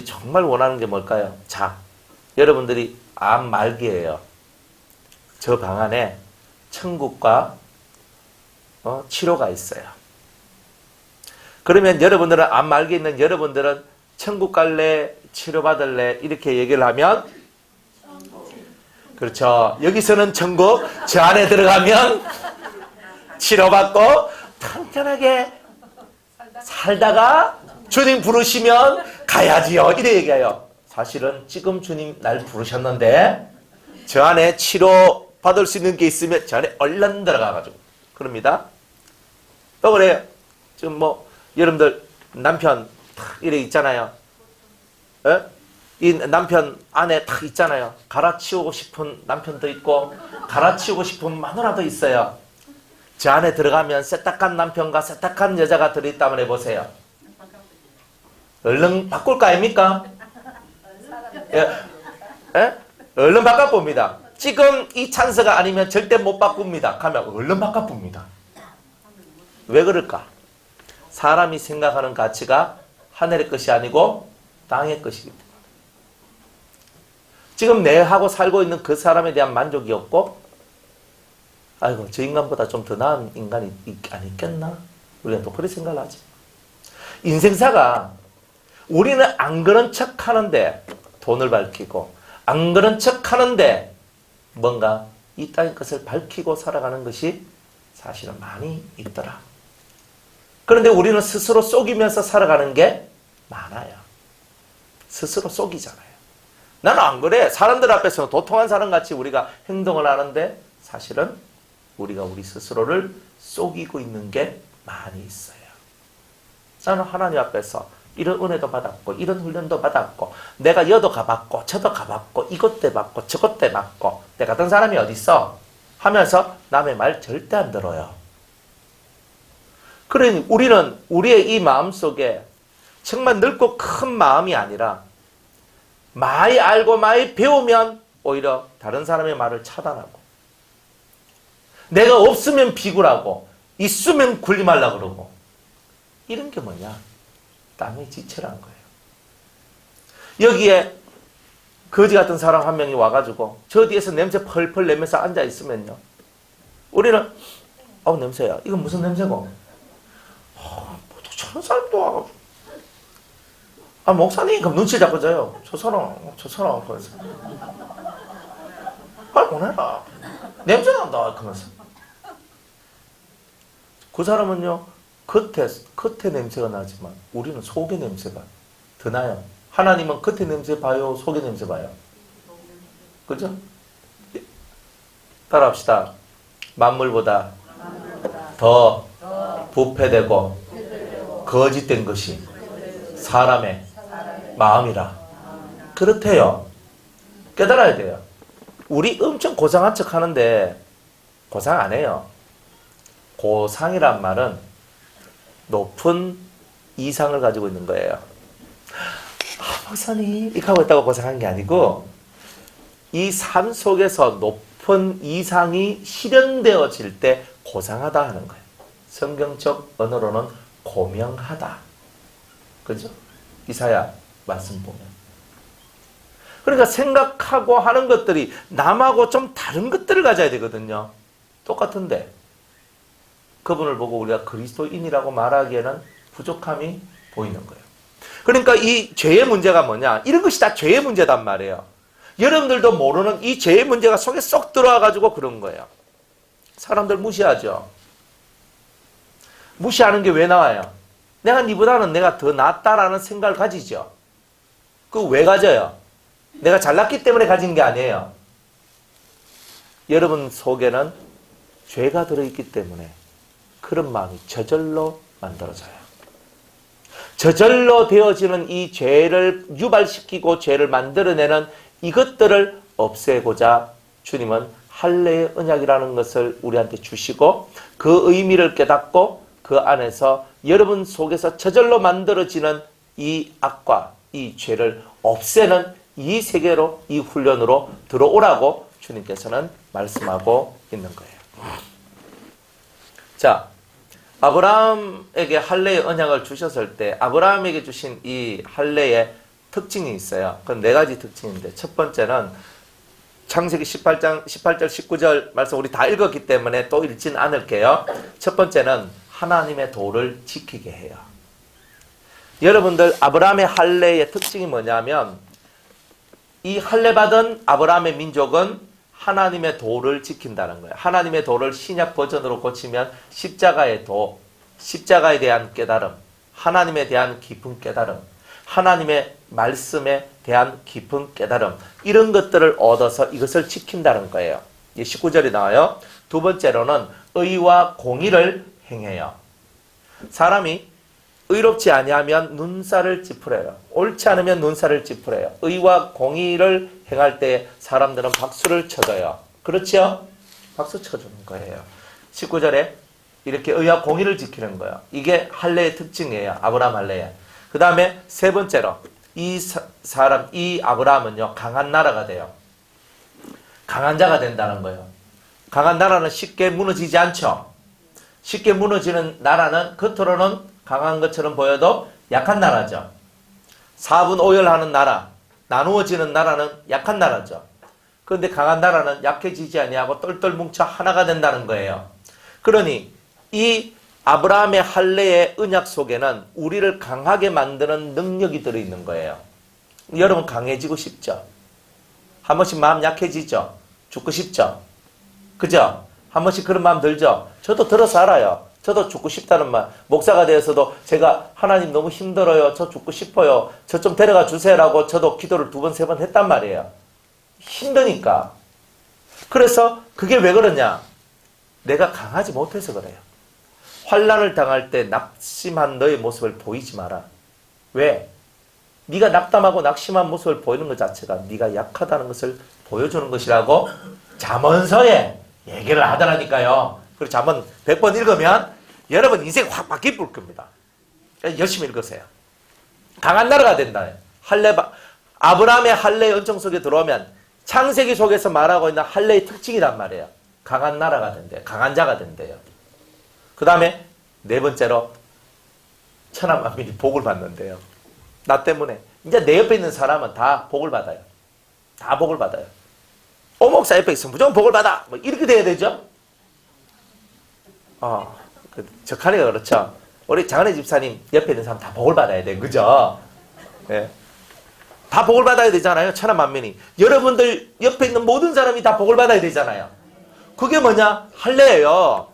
정말 원하는 게 뭘까요? 자, 여러분들이 암 말기예요. 저 방 안에 천국과 치료가 있어요. 그러면 여러분들은 암 말기에 있는 여러분들은 천국 갈래? 치료받을래? 이렇게 얘기를 하면 그렇죠. 여기서는 천국, 저 안에 들어가면 치료받고 편안하게 살다가 주님 부르시면 가야지요. 이래 얘기해요. 사실은 지금 주님 날 부르셨는데 저 안에 치료 받을 수 있는 게 있으면 저 안에 얼른 들어가가지고 그럽니다. 또 그래요. 지금 뭐 여러분들 남편 탁 이래 있잖아요. 에? 이 남편 안에 탁 있잖아요. 갈아치우고 싶은 남편도 있고 갈아치우고 싶은 마누라도 있어요. 저 안에 들어가면 세탁한 남편과 세탁한 여자가 들어있다면 해보세요. 얼른 바꿀 거 아닙니까? 예? 얼른 바꿔봅니다. 지금 이 찬스가 아니면 절대 못 바꿉니다. 가면 얼른 바꿔봅니다. 왜 그럴까? 사람이 생각하는 가치가 하늘의 것이 아니고 땅의 것이기 때문에. 지금 내하고 살고 있는 그 사람에 대한 만족이 없고 아이고 저 인간보다 좀 더 나은 인간이 안 있겠나? 우리가 또 그렇게 생각을 하지. 인생사가 우리는 안 그런 척 하는데 돈을 밝히고 안 그런 척 하는데 뭔가 이 땅의 것을 밝히고 살아가는 것이 사실은 많이 있더라. 그런데 우리는 스스로 속이면서 살아가는 게 많아요. 스스로 속이잖아요. 나는 안 그래. 사람들 앞에서는 도통한 사람같이 우리가 행동을 하는데 사실은 우리가 우리 스스로를 속이고 있는 게 많이 있어요. 나는 하나님 앞에서 이런 은혜도 받았고 이런 훈련도 받았고 내가 여도 가봤고 저도 가봤고 이것도 해봤고 저것도 해봤고 내 같은 사람이 어디 있어? 하면서 남의 말 절대 안 들어요. 그러니 우리는 우리의 이 마음속에 정말 넓고 큰 마음이 아니라 많이 알고 많이 배우면 오히려 다른 사람의 말을 차단하고, 내가 없으면 비굴하고 있으면 군림하려고 그러고, 이런 게 뭐냐? 남의 지체라는 거예요. 여기에 거지 같은 사람 한 명이 와가지고 저 뒤에서 냄새 펄펄 내면서 앉아 있으면요, 우리는 냄새야. 이건 무슨 냄새고? 저런 사람도 와가지고, 목사님 그럼 눈치 잡고 져요. 저 사람 그래서 보내라. 냄새 난다 그러면서. 그 사람은요, 겉에 냄새가 나지만 우리는 속의 냄새가 더 나요. 하나님은 겉에 냄새 봐요, 속의 냄새 봐요? 그죠? 따라합시다. 만물보다 더 부패되고 거짓된 것이 사람의 마음이라. 그렇대요. 깨달아야 돼요. 우리 엄청 고상한 척 하는데 고상 안 해요. 고상이란 말은 높은 이상을 가지고 있는 거예요. 박사님 이렇게 하고 있다고 고상한 게 아니고, 이 삶 속에서 높은 이상이 실현되어질 때 고상하다 하는 거예요. 성경적 언어로는 고명하다. 그죠? 이사야 말씀 보면. 그러니까 생각하고 하는 것들이 남하고 좀 다른 것들을 가져야 되거든요. 똑같은데 그분을 보고 우리가 그리스도인이라고 말하기에는 부족함이 보이는 거예요. 그러니까 이 죄의 문제가 뭐냐? 이런 것이 다 죄의 문제단 말이에요. 여러분들도 모르는 이 죄의 문제가 속에 쏙 들어와가지고 그런 거예요. 사람들 무시하죠. 무시하는 게 왜 나와요? 내가 니보다는 내가 더 낫다라는 생각을 가지죠. 그거 왜 가져요? 내가 잘났기 때문에 가진 게 아니에요. 여러분 속에는 죄가 들어있기 때문에 그런 마음이 저절로 만들어져요. 저절로 되어지는 이 죄를 유발시키고 죄를 만들어내는 이것들을 없애고자 주님은 할례의 언약이라는 것을 우리한테 주시고, 그 의미를 깨닫고 그 안에서 여러분 속에서 저절로 만들어지는 이 악과 이 죄를 없애는 이 세계로, 이 훈련으로 들어오라고 주님께서는 말씀하고 있는 거예요. 자, 아브라함에게 할례의 언약을 주셨을 때 아브라함에게 주신 이 할례의 특징이 있어요. 그건 4가지 특징인데, 첫 번째는 창세기 18절 19절 말씀 우리 다 읽었기 때문에 또 읽진 않을게요. 첫 번째는 하나님의 도를 지키게 해요. 여러분들 아브라함의 할례의 특징이 뭐냐면, 이 할례 받은 아브라함의 민족은 하나님의 도를 지킨다는 거예요. 하나님의 도를 신약 버전으로 고치면 십자가의 도, 십자가에 대한 깨달음, 하나님에 대한 깊은 깨달음, 하나님의 말씀에 대한 깊은 깨달음, 이런 것들을 얻어서 이것을 지킨다는 거예요. 19절이 나와요. 두 번째로는 의와 공의를 행해요. 사람이 의롭지 아니하면 눈살을 찌푸려요. 옳지 않으면 눈살을 찌푸려요. 의와 공의를 행할 때 사람들은 박수를 쳐줘요. 그렇죠? 박수 쳐주는 거예요. 19절에 이렇게 의와 공의를 지키는 거예요. 이게 할례의 특징이에요. 아브라함 할례에. 그 다음에 세 번째로 이 아브라함은요, 강한 나라가 돼요. 강한 자가 된다는 거예요. 강한 나라는 쉽게 무너지지 않죠. 쉽게 무너지는 나라는 겉으로는 강한 것처럼 보여도 약한 나라죠. 4분 5열하는 나라, 나누어지는 나라는 약한 나라죠. 그런데 강한 나라는 약해지지 아니하고 똘똘 뭉쳐 하나가 된다는 거예요. 그러니 이 아브라함의 할례의 언약 속에는 우리를 강하게 만드는 능력이 들어있는 거예요. 여러분 강해지고 싶죠? 한 번씩 마음 약해지죠? 죽고 싶죠? 그죠? 한 번씩 그런 마음 들죠? 저도 들어서 알아요. 저도 죽고 싶다는 말. 목사가 되어서도 제가 하나님 너무 힘들어요. 저 죽고 싶어요. 저 좀 데려가 주세요라고 저도 기도를 2번, 3번 했단 말이에요. 힘드니까. 그래서 그게 왜 그러냐? 내가 강하지 못해서 그래요. 환난을 당할 때 낙심한 너의 모습을 보이지 마라. 왜? 네가 낙담하고 낙심한 모습을 보이는 것 자체가 네가 약하다는 것을 보여주는 것이라고 잠언서에 얘기를 하더라니까요. 그리고 잠언 100번 읽으면 여러분 인생 확 바뀔 겁니다. 열심히 읽으세요. 강한 나라가 된다. 아브라함의 할례의 은총 속에 들어오면 창세기 속에서 말하고 있는 할례의 특징이란 말이에요. 강한 나라가 된대요. 강한 자가 된대요. 그 다음에 네 번째로 천하 만민이 복을 받는데요. 나 때문에. 이제 내 옆에 있는 사람은 다 복을 받아요. 다 복을 받아요. 목사 옆에 있으면 무조건 복을 받아. 뭐 이렇게 돼야 되죠? 적하니까 그렇죠. 우리 장은혜 집사님 옆에 있는 사람 다 복을 받아야 돼. 그죠? 예. 다 복을 받아야 되잖아요. 천하 만민이. 여러분들 옆에 있는 모든 사람이 다 복을 받아야 되잖아요. 그게 뭐냐? 할례예요.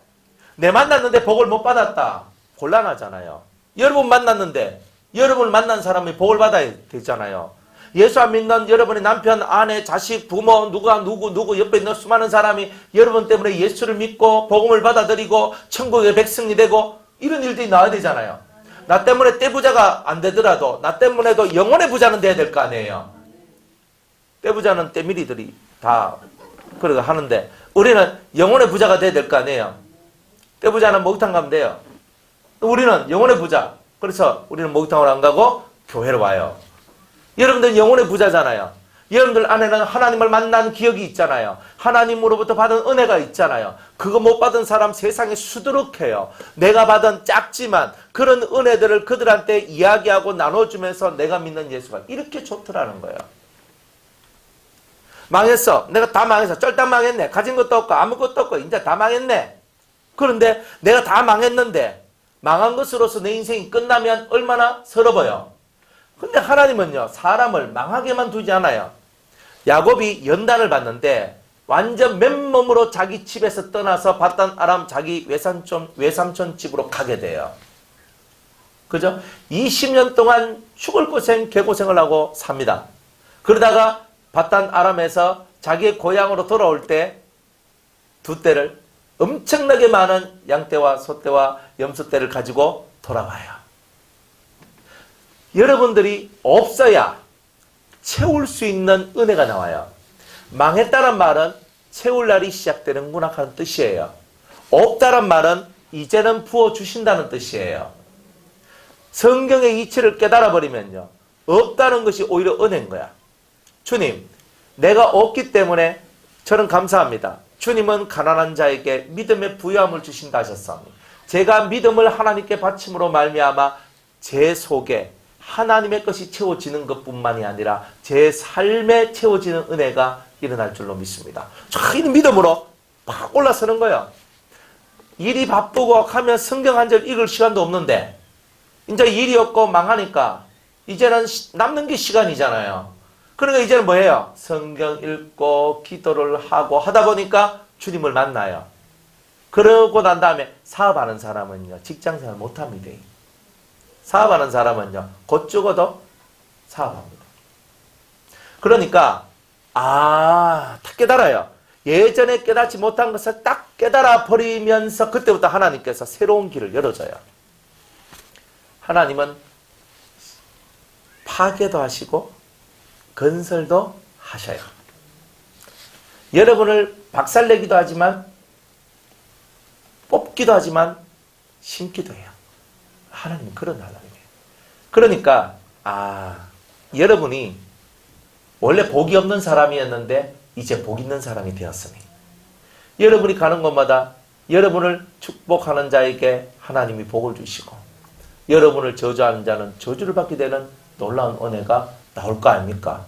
내 만났는데 복을 못 받았다. 곤란하잖아요. 여러분 만났는데 여러분을 만난 사람이 복을 받아야 되잖아요. 예수 안 믿는 여러분의 남편, 아내, 자식, 부모, 누구 옆에 있는 수많은 사람이 여러분 때문에 예수를 믿고 복음을 받아들이고 천국의 백성이 되고 이런 일들이 나와야 되잖아요. 나 때문에 떼부자가 안 되더라도 나 때문에도 영혼의 부자는 돼야 될 거 아니에요. 떼부자는 떼미리들이 다 그러고 하는데 우리는 영혼의 부자가 돼야 될 거 아니에요. 떼부자는 목욕탕 가면 돼요. 우리는 영혼의 부자. 그래서 우리는 목욕탕을 안 가고 교회로 와요. 여러분들 영혼의 부자잖아요. 여러분들 안에는 하나님을 만난 기억이 있잖아요. 하나님으로부터 받은 은혜가 있잖아요. 그거 못 받은 사람 세상에 수두룩해요. 내가 받은 작지만 그런 은혜들을 그들한테 이야기하고 나눠주면서 내가 믿는 예수가 이렇게 좋더라는 거예요. 망했어. 내가 다 망했어. 쫄딱 망했네. 가진 것도 없고 아무것도 없고 이제 다 망했네. 그런데 내가 다 망했는데 망한 것으로서 내 인생이 끝나면 얼마나 서러워요. 근데 하나님은요, 사람을 망하게만 두지 않아요. 야곱이 연단을 받는데 완전 맨몸으로 자기 집에서 떠나서 바단 아람 자기 외삼촌 집으로 가게 돼요. 그죠? 20년 동안 죽을 고생, 개고생을 하고 삽니다. 그러다가 바단 아람에서 자기의 고향으로 돌아올 때 두 떼를 엄청나게 많은 양떼와 소떼와 염소떼를 가지고 돌아와요. 여러분들이 없어야 채울 수 있는 은혜가 나와요. 망했다는 말은 채울 날이 시작되는구나 하는 뜻이에요. 없다는 말은 이제는 부어주신다는 뜻이에요. 성경의 이치를 깨달아버리면요, 없다는 것이 오히려 은혜인 거야. 주님, 내가 없기 때문에 저는 감사합니다. 주님은 가난한 자에게 믿음의 부유함을 주신다 하셨사오니 제가 믿음을 하나님께 바침으로 말미암아 제 속에 하나님의 것이 채워지는 것뿐만이 아니라 제 삶에 채워지는 은혜가 일어날 줄로 믿습니다. 이 믿음으로 막 올라서는 거예요. 일이 바쁘고 하면 성경 한 절 읽을 시간도 없는데 이제 일이 없고 망하니까 이제는 남는 게 시간이잖아요. 그러니까 이제는 뭐예요? 성경 읽고 기도를 하고 하다 보니까 주님을 만나요. 그러고 난 다음에 사업하는 사람은요, 직장생활 못합니다. 사업하는 사람은요, 곧 죽어도 사업합니다. 그러니까 딱 깨달아요. 예전에 깨닫지 못한 것을 딱 깨달아 버리면서 그때부터 하나님께서 새로운 길을 열어줘요. 하나님은 파괴도 하시고 건설도 하셔요. 여러분을 박살내기도 하지만 뽑기도 하지만 심기도 해요. 하나님은 그런 하나님이에요. 그러니까 여러분이 원래 복이 없는 사람이었는데 이제 복 있는 사람이 되었으니 여러분이 가는 곳마다 여러분을 축복하는 자에게 하나님이 복을 주시고 여러분을 저주하는 자는 저주를 받게 되는 놀라운 은혜가 나올 거 아닙니까?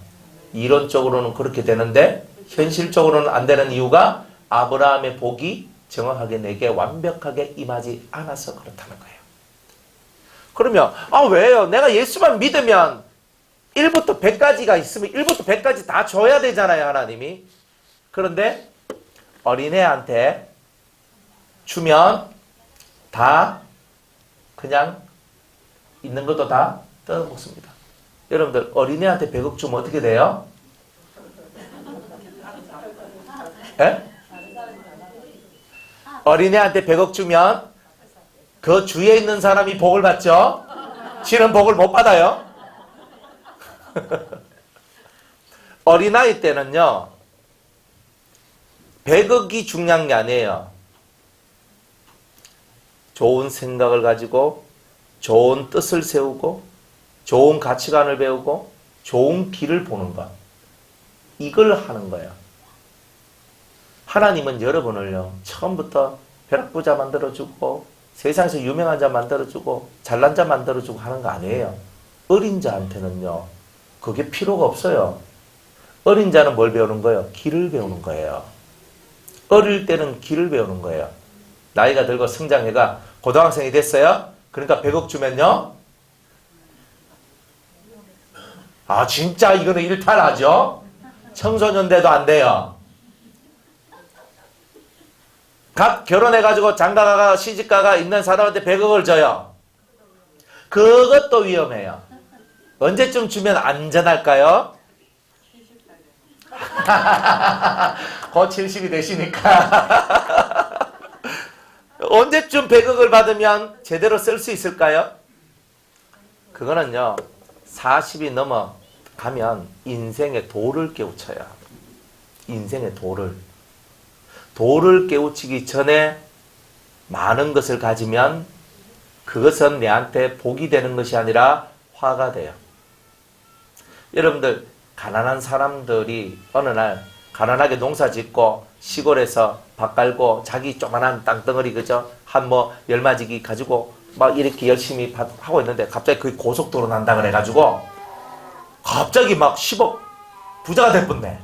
이론적으로는 그렇게 되는데 현실적으로는 안 되는 이유가 아브라함의 복이 정확하게 내게 완벽하게 임하지 않아서 그렇다는 거예요. 그러면 왜요? 내가 예수만 믿으면 1부터 100까지가 있으면 1부터 100까지 다 줘야 되잖아요, 하나님이. 그런데 어린애한테 주면 다 그냥 있는 것도 다 뜯어먹습니다. 여러분들 어린애한테 100억 주면 어떻게 돼요? 예? 어린애한테 100억 주면 그 주위에 있는 사람이 복을 받죠? 지는 복을 못 받아요? 어린아이 때는요, 100억이 중요한 게 아니에요. 좋은 생각을 가지고 좋은 뜻을 세우고 좋은 가치관을 배우고 좋은 길을 보는 것. 이걸 하는 거예요. 하나님은 여러분을요, 처음부터 벼락부자 만들어주고 세상에서 유명한 자 만들어주고 잘난 자 만들어주고 하는 거 아니에요. 어린 자한테는요, 그게 필요가 없어요. 어린 자는 뭘 배우는 거예요? 길을 배우는 거예요. 어릴 때는 길을 배우는 거예요. 나이가 들고 성장해가 고등학생이 됐어요? 그러니까 100억 주면요? 아, 진짜 이거는 일탈하죠? 청소년 돼도 안 돼요. 갓 결혼해가지고 장가가가 시집가가 있는 사람한테 100억을 줘요. 그것도 위험해요. 언제쯤 주면 안전할까요? 곧 70이 되시니까. 언제쯤 100억을 받으면 제대로 쓸 수 있을까요? 그거는요, 40이 넘어가면 인생의 도를 깨우쳐요. 인생의 도를. 도를 깨우치기 전에 많은 것을 가지면 그것은 내한테 복이 되는 것이 아니라 화가 돼요. 여러분들, 가난한 사람들이 어느 날 가난하게 농사 짓고 시골에서 밭 갈고 자기 조그만한 땅덩어리 그죠? 한 열마지기 가지고 막 이렇게 열심히 하고 있는데 갑자기 그 고속도로 난다 그래가지고 갑자기 막 10억 부자가 됐었네.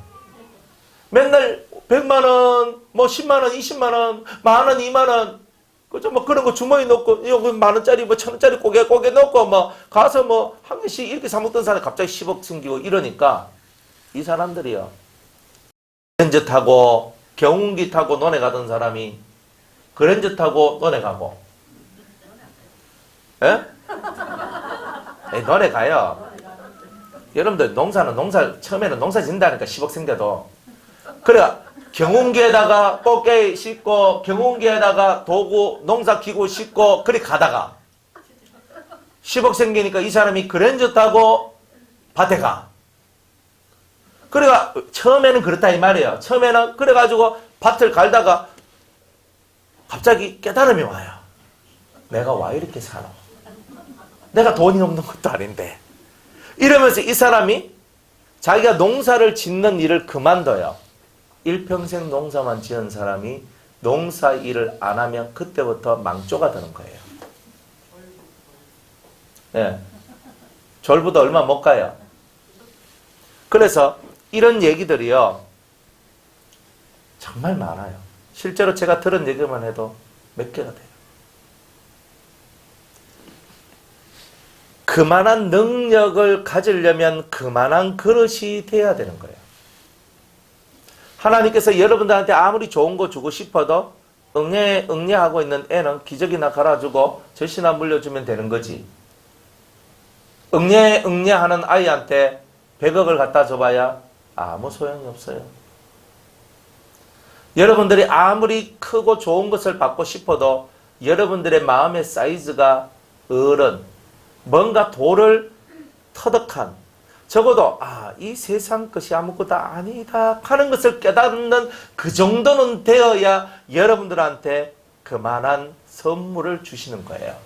맨날 100만원, 10만원, 20만원, 만원, 2만원, 그죠? 그런 거 주머니 넣고, 여기 만원짜리, 1,000원짜리 고개 넣고, 가서 한 개씩 이렇게 사먹던 사람이 갑자기 10억 생기고 이러니까, 이 사람들이요. 그랜저 타고, 경운기 타고 논에 가던 사람이, 그랜저 타고 논에 가고, 예? 논에 가요. 여러분들, 처음에는 농사 짓는다니까 10억 생겨도. 그래, 경운기에다가 꽃게 싣고 경운기에다가 도구 농사기구 싣고 그리 가다가 10억 생기니까 이 사람이 그랜저 타고 밭에 가. 그래가 처음에는 그렇다 이 말이에요. 처음에는 그래가지고 밭을 갈다가 갑자기 깨달음이 와요. 내가 왜 이렇게 사노? 내가 돈이 없는 것도 아닌데. 이러면서 이 사람이 자기가 농사를 짓는 일을 그만둬요. 일평생 농사만 지은 사람이 농사 일을 안 하면 그때부터 망조가 되는 거예요. 예. 졸부도 얼마 못 가요. 그래서 이런 얘기들이요, 정말 많아요. 실제로 제가 들은 얘기만 해도 몇 개가 돼요. 그만한 능력을 가지려면 그만한 그릇이 돼야 되는 거예요. 하나님께서 여러분들한테 아무리 좋은 거 주고 싶어도 응애하고 있는 애는 기저귀나 갈아주고 젖이나 물려주면 되는 거지. 응애하는 아이한테 100억을 갖다 줘봐야 아무 소용이 없어요. 여러분들이 아무리 크고 좋은 것을 받고 싶어도 여러분들의 마음의 사이즈가 어른, 뭔가 도를 터득한, 적어도 이 세상 것이 아무것도 아니다 하는 것을 깨닫는 그 정도는 되어야 여러분들한테 그만한 선물을 주시는 거예요.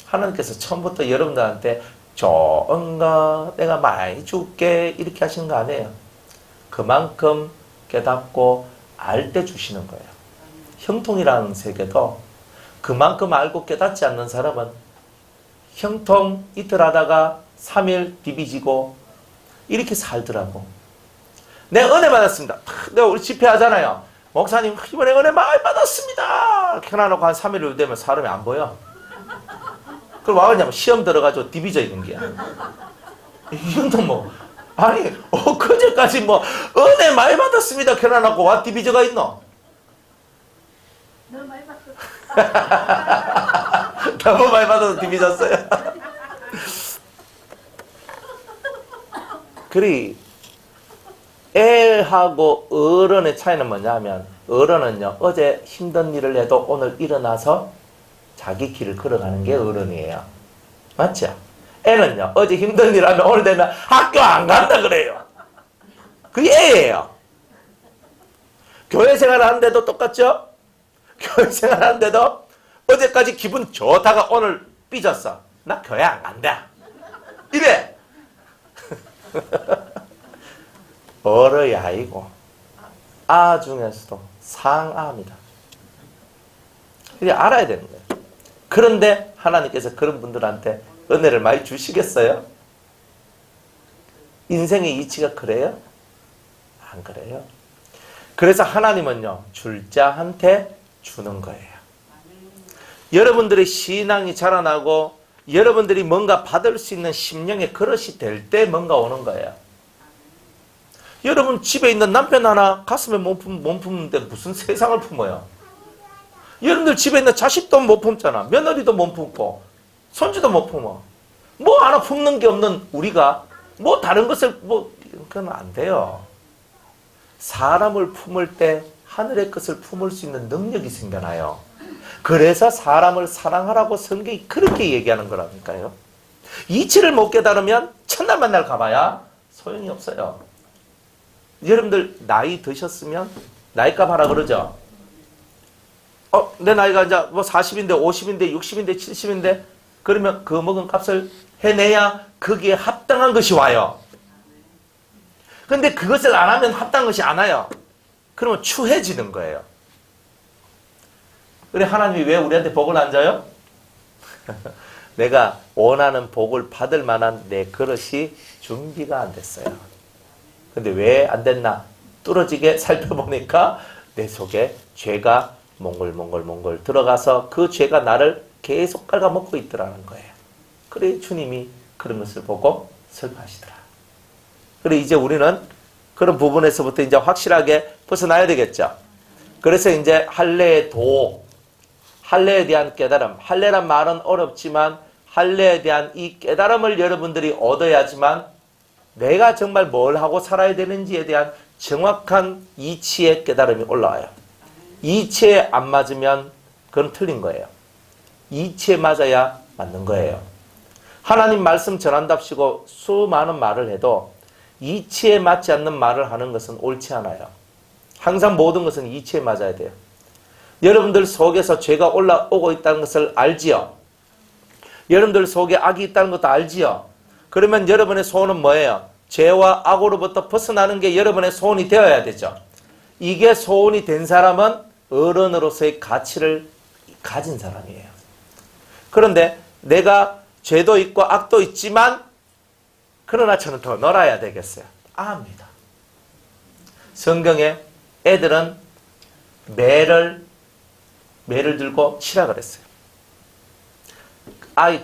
하나님께서 처음부터 여러분들한테 좋은 거 내가 많이 줄게 이렇게 하시는 거 아니에요. 그만큼 깨닫고 알 때 주시는 거예요. 형통이라는 세계도 그만큼 알고 깨닫지 않는 사람은 형통 이틀 하다가 3일 디비지고 이렇게 살더라고. 내가 은혜 받았습니다. 내가 우리 집회하잖아요. 목사님 이번에 은혜 많이 받았습니다. 켜놔놓고 한 3일 되면 사람이 안 보여. 그럼 와 그러냐면 시험 들어가지고 디비져 있는 게야. 이건 그제까지 은혜 많이 받았습니다. 켜놔놓고 와 디비져가 있노? 너무 많이 받았어. 너무 많이 받아서 디비졌어요. 그리 애하고 어른의 차이는 뭐냐면, 어른은요 어제 힘든 일을 해도 오늘 일어나서 자기 길을 걸어가는 게 어른이에요. 맞죠? 애는요 어제 힘든 일 하면 오늘 되면 학교 안 간다 그래요. 그게 애예요. 교회 생활하는데도 똑같죠? 교회 생활하는데도 어제까지 기분 좋다가 오늘 삐졌어. 나 교회 안 간다. 이래. 어른이 아니고 아 중에서도 상아입니다. 이게 알아야 되는 거예요. 그런데 하나님께서 그런 분들한테 은혜를 많이 주시겠어요? 인생의 이치가 그래요? 안 그래요. 그래서 하나님은요, 줄 자한테 주는 거예요. 여러분들의 신앙이 자라나고 여러분들이 뭔가 받을 수 있는 심령의 그릇이 될 때 뭔가 오는 거예요. 여러분 집에 있는 남편 하나 가슴에 못 품는데 무슨 세상을 품어요? 여러분들 집에 있는 자식도 못 품잖아. 며느리도 못 품고 손주도 못 품어. 뭐 하나 품는 게 없는 우리가 뭐 다른 것을 그건 안 돼요. 사람을 품을 때 하늘의 것을 품을 수 있는 능력이 생겨나요. 그래서 사람을 사랑하라고 성경이 그렇게 얘기하는 거라니까요. 이치를 못 깨달으면 첫날 만날 가봐야 소용이 없어요. 여러분들 나이 드셨으면 나이값 하라 그러죠. 내 나이가 이제 뭐 40인데 50인데 60인데 70인데 그러면 그 먹은 값을 해내야 거기에 합당한 것이 와요. 근데 그것을 안 하면 합당한 것이 안 와요. 그러면 추해지는 거예요. 그래 하나님이 왜 우리한테 복을 안 줘요? 내가 원하는 복을 받을 만한 내 그릇이 준비가 안 됐어요. 근데 왜 안 됐나? 뚫어지게 살펴보니까 내 속에 죄가 몽글몽글 들어가서 그 죄가 나를 계속 갉아먹고 있더라는 거예요. 그래 주님이 그런 것을 보고 슬퍼하시더라. 그래 이제 우리는 그런 부분에서부터 이제 확실하게 벗어나야 되겠죠. 그래서 이제 할례의 도, 할례에 대한 깨달음, 할례란 말은 어렵지만 할례에 대한 이 깨달음을 여러분들이 얻어야지만 내가 정말 뭘 하고 살아야 되는지에 대한 정확한 이치의 깨달음이 올라와요. 이치에 안 맞으면 그건 틀린 거예요. 이치에 맞아야 맞는 거예요. 하나님 말씀 전한답시고 수많은 말을 해도 이치에 맞지 않는 말을 하는 것은 옳지 않아요. 항상 모든 것은 이치에 맞아야 돼요. 여러분들 속에서 죄가 올라오고 있다는 것을 알지요? 여러분들 속에 악이 있다는 것도 알지요? 그러면 여러분의 소원은 뭐예요? 죄와 악으로부터 벗어나는 게 여러분의 소원이 되어야 되죠. 이게 소원이 된 사람은 어른으로서의 가치를 가진 사람이에요. 그런데 내가 죄도 있고 악도 있지만 그러나 저는 더 놀아야 되겠어요. 압니다. 성경에 애들은 매를 들고 치라 그랬어요.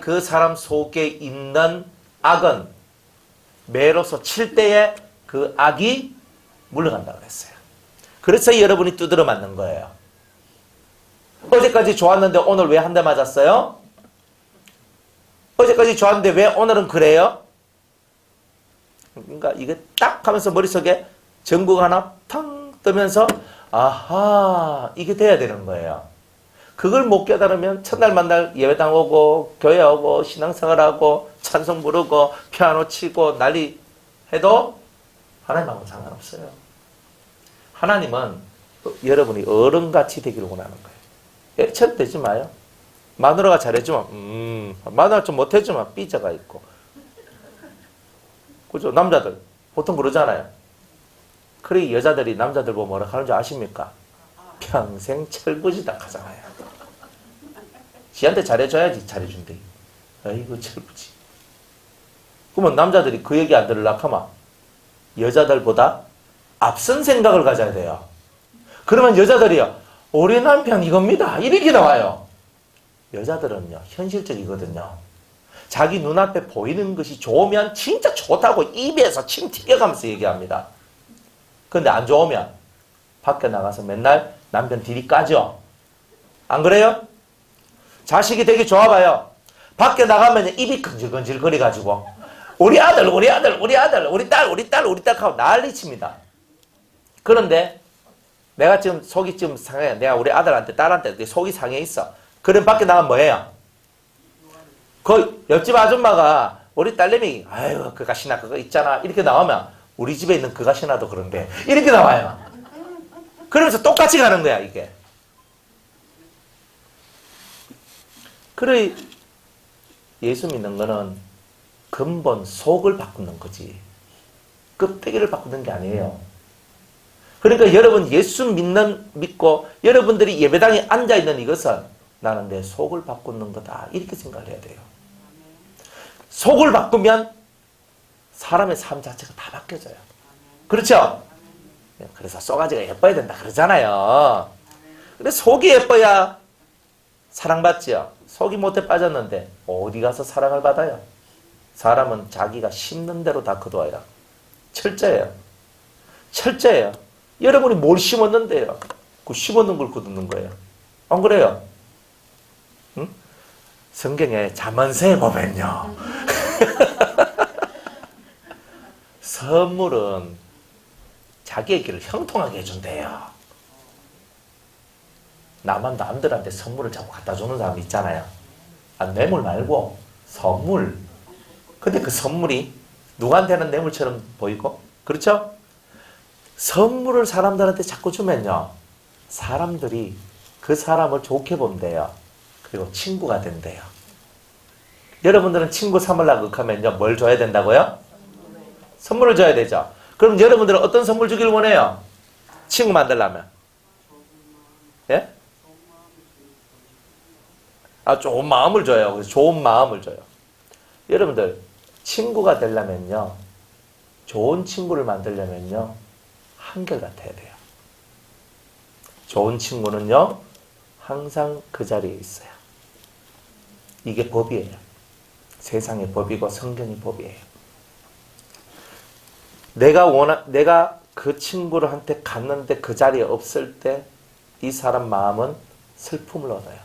그 사람 속에 있는 악은 매로서 칠 때에 그 악이 물러간다 그랬어요. 그래서 여러분이 두드려 맞는 거예요. 어제까지 좋았는데 오늘 왜 한 대 맞았어요? 어제까지 좋았는데 왜 오늘은 그래요? 그러니까 이게 딱 하면서 머릿속에 전구가 하나 탕 뜨면서 아하 이게 돼야 되는 거예요. 그걸 못 깨달으면 첫날 만날 예배당 오고 교회 오고 신앙생활하고 찬송 부르고 피아노 치고 난리 해도 하나님하고는 상관없어요. 하나님은 여러분이 어른같이 되기를 원하는 거예요. 애처럼 되지 마요. 마누라가 잘해주면 마누라 좀 못해주면 삐져가 있고 그죠? 남자들 보통 그러잖아요. 그래 여자들이 남자들 보고 뭐라 하는 줄 아십니까? 평생 철부지다 하잖아요. 지한테 잘해줘야지 잘해준대. 아이고 철부지. 그러면 남자들이 그 얘기 안 들으려고 하면 여자들보다 앞선 생각을 가져야 돼요. 그러면 여자들이요. 우리 남편 이겁니다. 이렇게 나와요. 여자들은요. 현실적이거든요. 자기 눈앞에 보이는 것이 좋으면 진짜 좋다고 입에서 침 튀겨가면서 얘기합니다. 근데 안 좋으면 밖에 나가서 맨날 남편 뒤리 까죠. 안 그래요? 자식이 되게 좋아봐요. 밖에 나가면 입이 근질근질 거려가지고 우리 아들, 우리 아들, 우리 아들, 우리 딸, 우리 딸, 우리 딸 하고 난리칩니다. 그런데 내가 지금 속이 좀 상해. 내가 우리 아들한테 딸한테 속이 상해 있어. 그럼 밖에 나가면 뭐해요? 그 옆집 아줌마가 우리 딸내미 아유 그 가시나 그거 있잖아 이렇게 나오면 우리 집에 있는 그 가시나도 그런데 이렇게 나와요. 그러면서 똑같이 가는 거야 이게. 그래 예수 믿는 거는 근본 속을 바꾸는 거지. 껍데기를 바꾸는 게 아니에요. 그러니까 여러분 예수 믿고 여러분들이 예배당에 앉아있는 이것은 나는 내 속을 바꾸는 거다. 이렇게 생각을 해야 돼요. 속을 바꾸면 사람의 삶 자체가 다 바뀌어져요. 그렇죠? 그래서 쏘가지가 예뻐야 된다 그러잖아요. 근데 속이 예뻐야 사랑받지요. 속이 못해 빠졌는데 어디 가서 사랑을 받아요? 사람은 자기가 심는 대로 다 거둬요. 철저해요. 철저해요. 여러분이 뭘 심었는데요? 그 심었는 걸 거두는 거예요. 안 그래요? 응? 성경에 잠언서에 보면요. 선물은 자기의 길을 형통하게 해준대요. 남들한테 선물을 자꾸 갖다 주는 사람 있잖아요. 뇌물 말고 선물. 근데 그 선물이 누구한테는 뇌물처럼 보이고, 그렇죠? 선물을 사람들한테 자꾸 주면요, 사람들이 그 사람을 좋게 본대요. 그리고 친구가 된대요. 여러분들은 친구 삼으려고 하면요, 뭘 줘야 된다고요? 선물을 줘야 되죠. 그럼 여러분들은 어떤 선물 주길 원해요? 친구 만들려면. 예? 좋은 마음을 줘요. 그래서 좋은 마음을 줘요. 여러분들, 친구가 되려면요, 좋은 친구를 만들려면요, 한결같아야 돼요. 좋은 친구는요, 항상 그 자리에 있어요. 이게 법이에요. 세상의 법이고 성경의 법이에요. 내가 그 친구한테 갔는데 그 자리에 없을 때 이 사람 마음은 슬픔을 얻어요.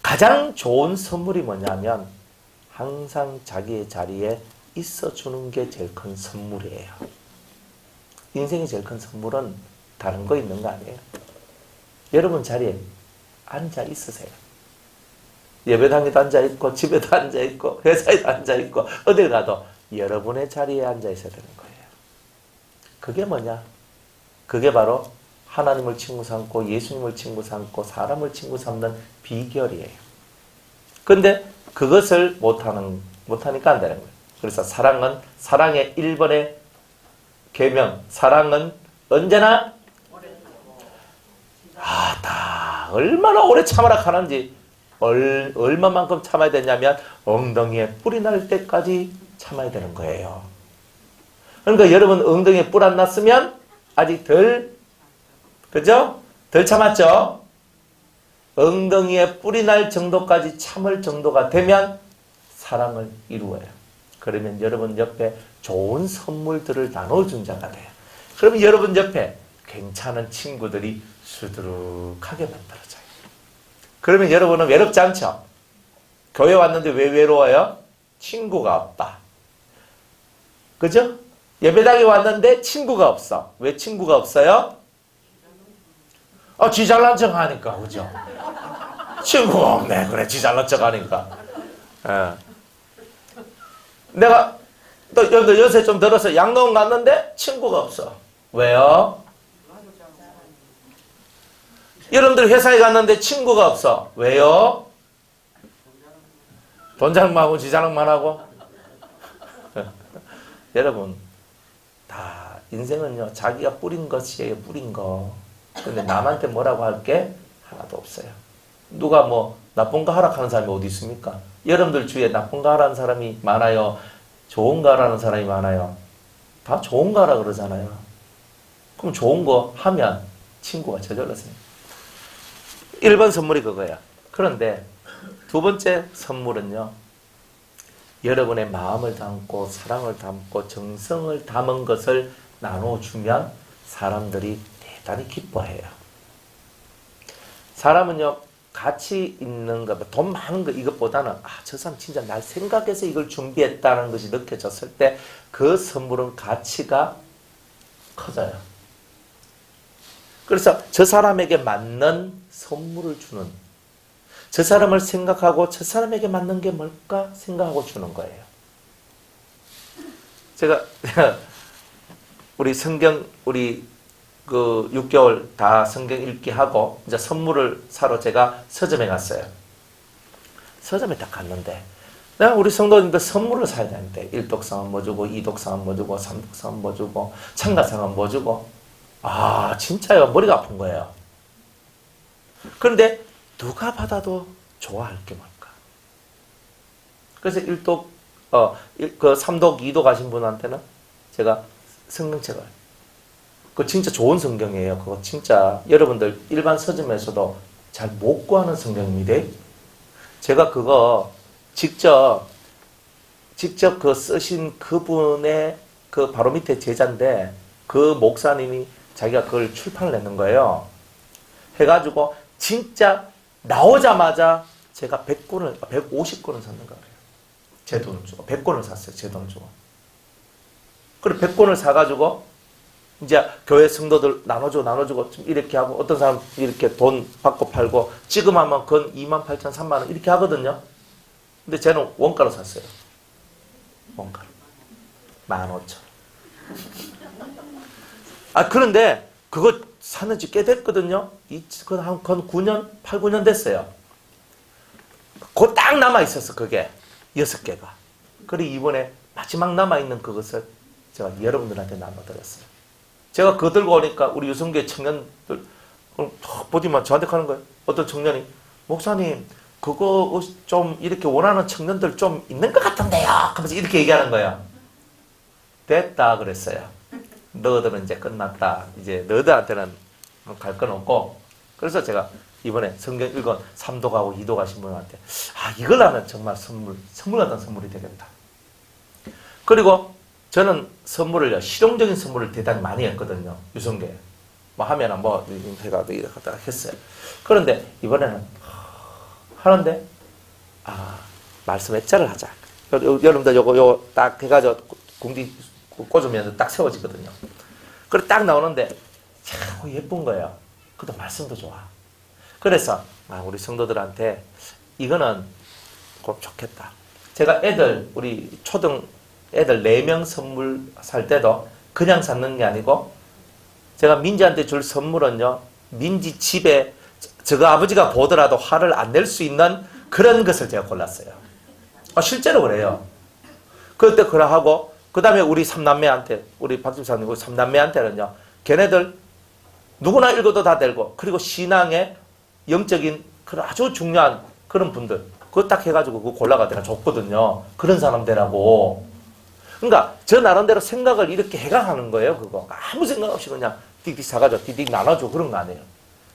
가장 좋은 선물이 뭐냐면 항상 자기의 자리에 있어주는 게 제일 큰 선물이에요. 인생의 제일 큰 선물은 다른 거 있는 거 아니에요. 여러분 자리에 앉아 있으세요. 예배당에도 앉아있고 집에도 앉아있고 회사에도 앉아있고 어딜 가도 여러분의 자리에 앉아 있어야 되는 거예요. 그게 뭐냐? 그게 바로 하나님을 친구 삼고 예수님을 친구 삼고 사람을 친구 삼는 비결이에요. 근데 그것을 못하니까 안 되는 거예요. 그래서 사랑의 1번의 계명, 사랑은 언제나 얼마나 오래 참아라 하는지, 얼마만큼 참아야 되냐면 엉덩이에 뿔이 날 때까지 참아야 되는 거예요. 그러니까 여러분 엉덩이에 뿔 안 났으면 아직 그죠? 덜 참았죠? 엉덩이에 뿔이 날 정도까지 참을 정도가 되면 사랑을 이루어요. 그러면 여러분 옆에 좋은 선물들을 나눠준 자가 돼요. 그러면 여러분 옆에 괜찮은 친구들이 수두룩하게 만들어져요. 그러면 여러분은 외롭지 않죠? 교회 왔는데 왜 외로워요? 친구가 없다. 그죠? 예배당에 왔는데 친구가 없어. 왜 친구가 없어요? 지 잘난 척 하니까, 그죠? 친구가 없네. 그래, 지 잘난 척 하니까. 내가 또 요새 좀 들어서 양농 갔는데 친구가 없어. 왜요? 여러분들 회사에 갔는데 친구가 없어. 왜요? 돈 자랑만 하고 지 자랑만 하고. 여러분, 다 인생은요, 자기가 뿌린 것이에요. 뿌린 거. 근데 남한테 뭐라고 할 게 하나도 없어요. 누가 뭐 나쁜 거 하라 하는 사람이 어디 있습니까? 여러분들 주위에 나쁜 거 하라는 사람이 많아요? 좋은 거 하라는 사람이 많아요? 다 좋은 거 하라 그러잖아요. 그럼 좋은 거 하면 친구가 저절로 생겨요. 1번 선물이 그거야. 그런데 두 번째 선물은요, 여러분의 마음을 담고 사랑을 담고 정성을 담은 것을 나눠주면 사람들이 대단히 기뻐해요. 사람은요, 가치 있는 거, 돈 많은 거 이것보다는 저 사람 진짜 날 생각해서 이걸 준비했다는 것이 느껴졌을 때 그 선물은 가치가 커져요. 그래서 저 사람에게 맞는 선물을 주는, 저 사람을 생각하고 저 사람에게 맞는 게 뭘까 생각하고 주는 거예요. 제가 우리 그 6개월 다 성경 읽기 하고 이제 선물을 사러 제가 서점에 갔어요. 서점에 딱 갔는데 내가 우리 성도님들 선물을 사야 되는데, 일독상은 뭐 주고, 이독상은 뭐 주고, 삼독상은 뭐 주고, 참가상은 뭐 주고. 아, 진짜요. 머리가 아픈 거예요. 그런데 누가 받아도 좋아할 게 뭘까? 그래서 그 삼독, 이독 하신 분한테는 제가 성경책을, 그거 진짜 좋은 성경이에요. 그거 진짜 여러분들 일반 서점에서도 잘 못 구하는 성경입니다. 제가 그거 직접 그 쓰신 그분의 그 바로 밑에 제자인데, 그 목사님이 자기가 그걸 출판을 냈는 거예요. 해가지고 진짜 나오자마자 제가 100권을, 150권을 샀는 거예요. 제 돈을 주고. 100권을 샀어요. 제 돈을 주고. 그리고 100권을 사가지고 이제 교회 성도들 나눠주고 좀 이렇게 하고, 어떤 사람 이렇게 돈 받고 팔고, 지금 하면 건 28,000, 30,000원 이렇게 하거든요. 근데 쟤는 원가로 샀어요. 원가로. 15,000원. 아, 그런데 그거 사는 지 꽤 됐거든요. 한 9년, 8, 9년 됐어요. 그거 딱 남아있었어, 그게. 6개가. 그리고 이번에 마지막 남아있는 그것을 제가 여러분들한테 나눠드렸어요. 제가 그거 들고 오니까 우리 유성교회 청년들, 보디만 저한테 하는 거예요. 어떤 청년이, 목사님, 그거 좀 이렇게 원하는 청년들 좀 있는 것 같은데요. 하면서 이렇게 얘기하는 거예요. 됐다, 그랬어요. 너희들은 이제 끝났다. 이제 너희들한테는 갈 건 없고. 그래서 제가 이번에 성경 읽은 3독하고 2독 하신 분한테, 아, 이걸 하면 정말 선물 같은 선물이 되겠다. 그리고 저는 선물을요, 실용적인 선물을 대단히 많이 했거든요. 유성교회. 뭐 하면은 뭐 해가도 이렇게 갖다가 했어요. 그런데 이번에는 하는데, 아, 말씀 액자를 하자. 여러분들 요거 딱 해가지고 궁디 꽂으면 딱 세워지거든요. 그래 딱 나오는데 참 예쁜 거예요. 그것도 말씀도 좋아. 그래서 우리 성도들한테 이거는 꼭 좋겠다. 제가 우리 초등 애들 4명 선물 살 때도 그냥 샀는 게 아니고, 제가 민지한테 줄 선물은요, 민지 집에 저거 아버지가 보더라도 화를 안 낼 수 있는 그런 것을 제가 골랐어요. 실제로 그래요. 그때 그래 하고, 그 다음에 우리 3남매한테, 우리 박집사님, 우리 3남매한테는요, 걔네들 누구나 읽어도 다 되고, 그리고 신앙의 영적인 그런 아주 중요한 그런 분들, 그거 딱 해가지고 그거 골라가 내가 줬거든요. 그런 사람들하고. 그러니까 저 나름대로 생각을 이렇게 해가 하는 거예요. 그거 아무 생각 없이 그냥 띡띡 사가지고 띡띡 나눠줘, 그런 거 아니에요.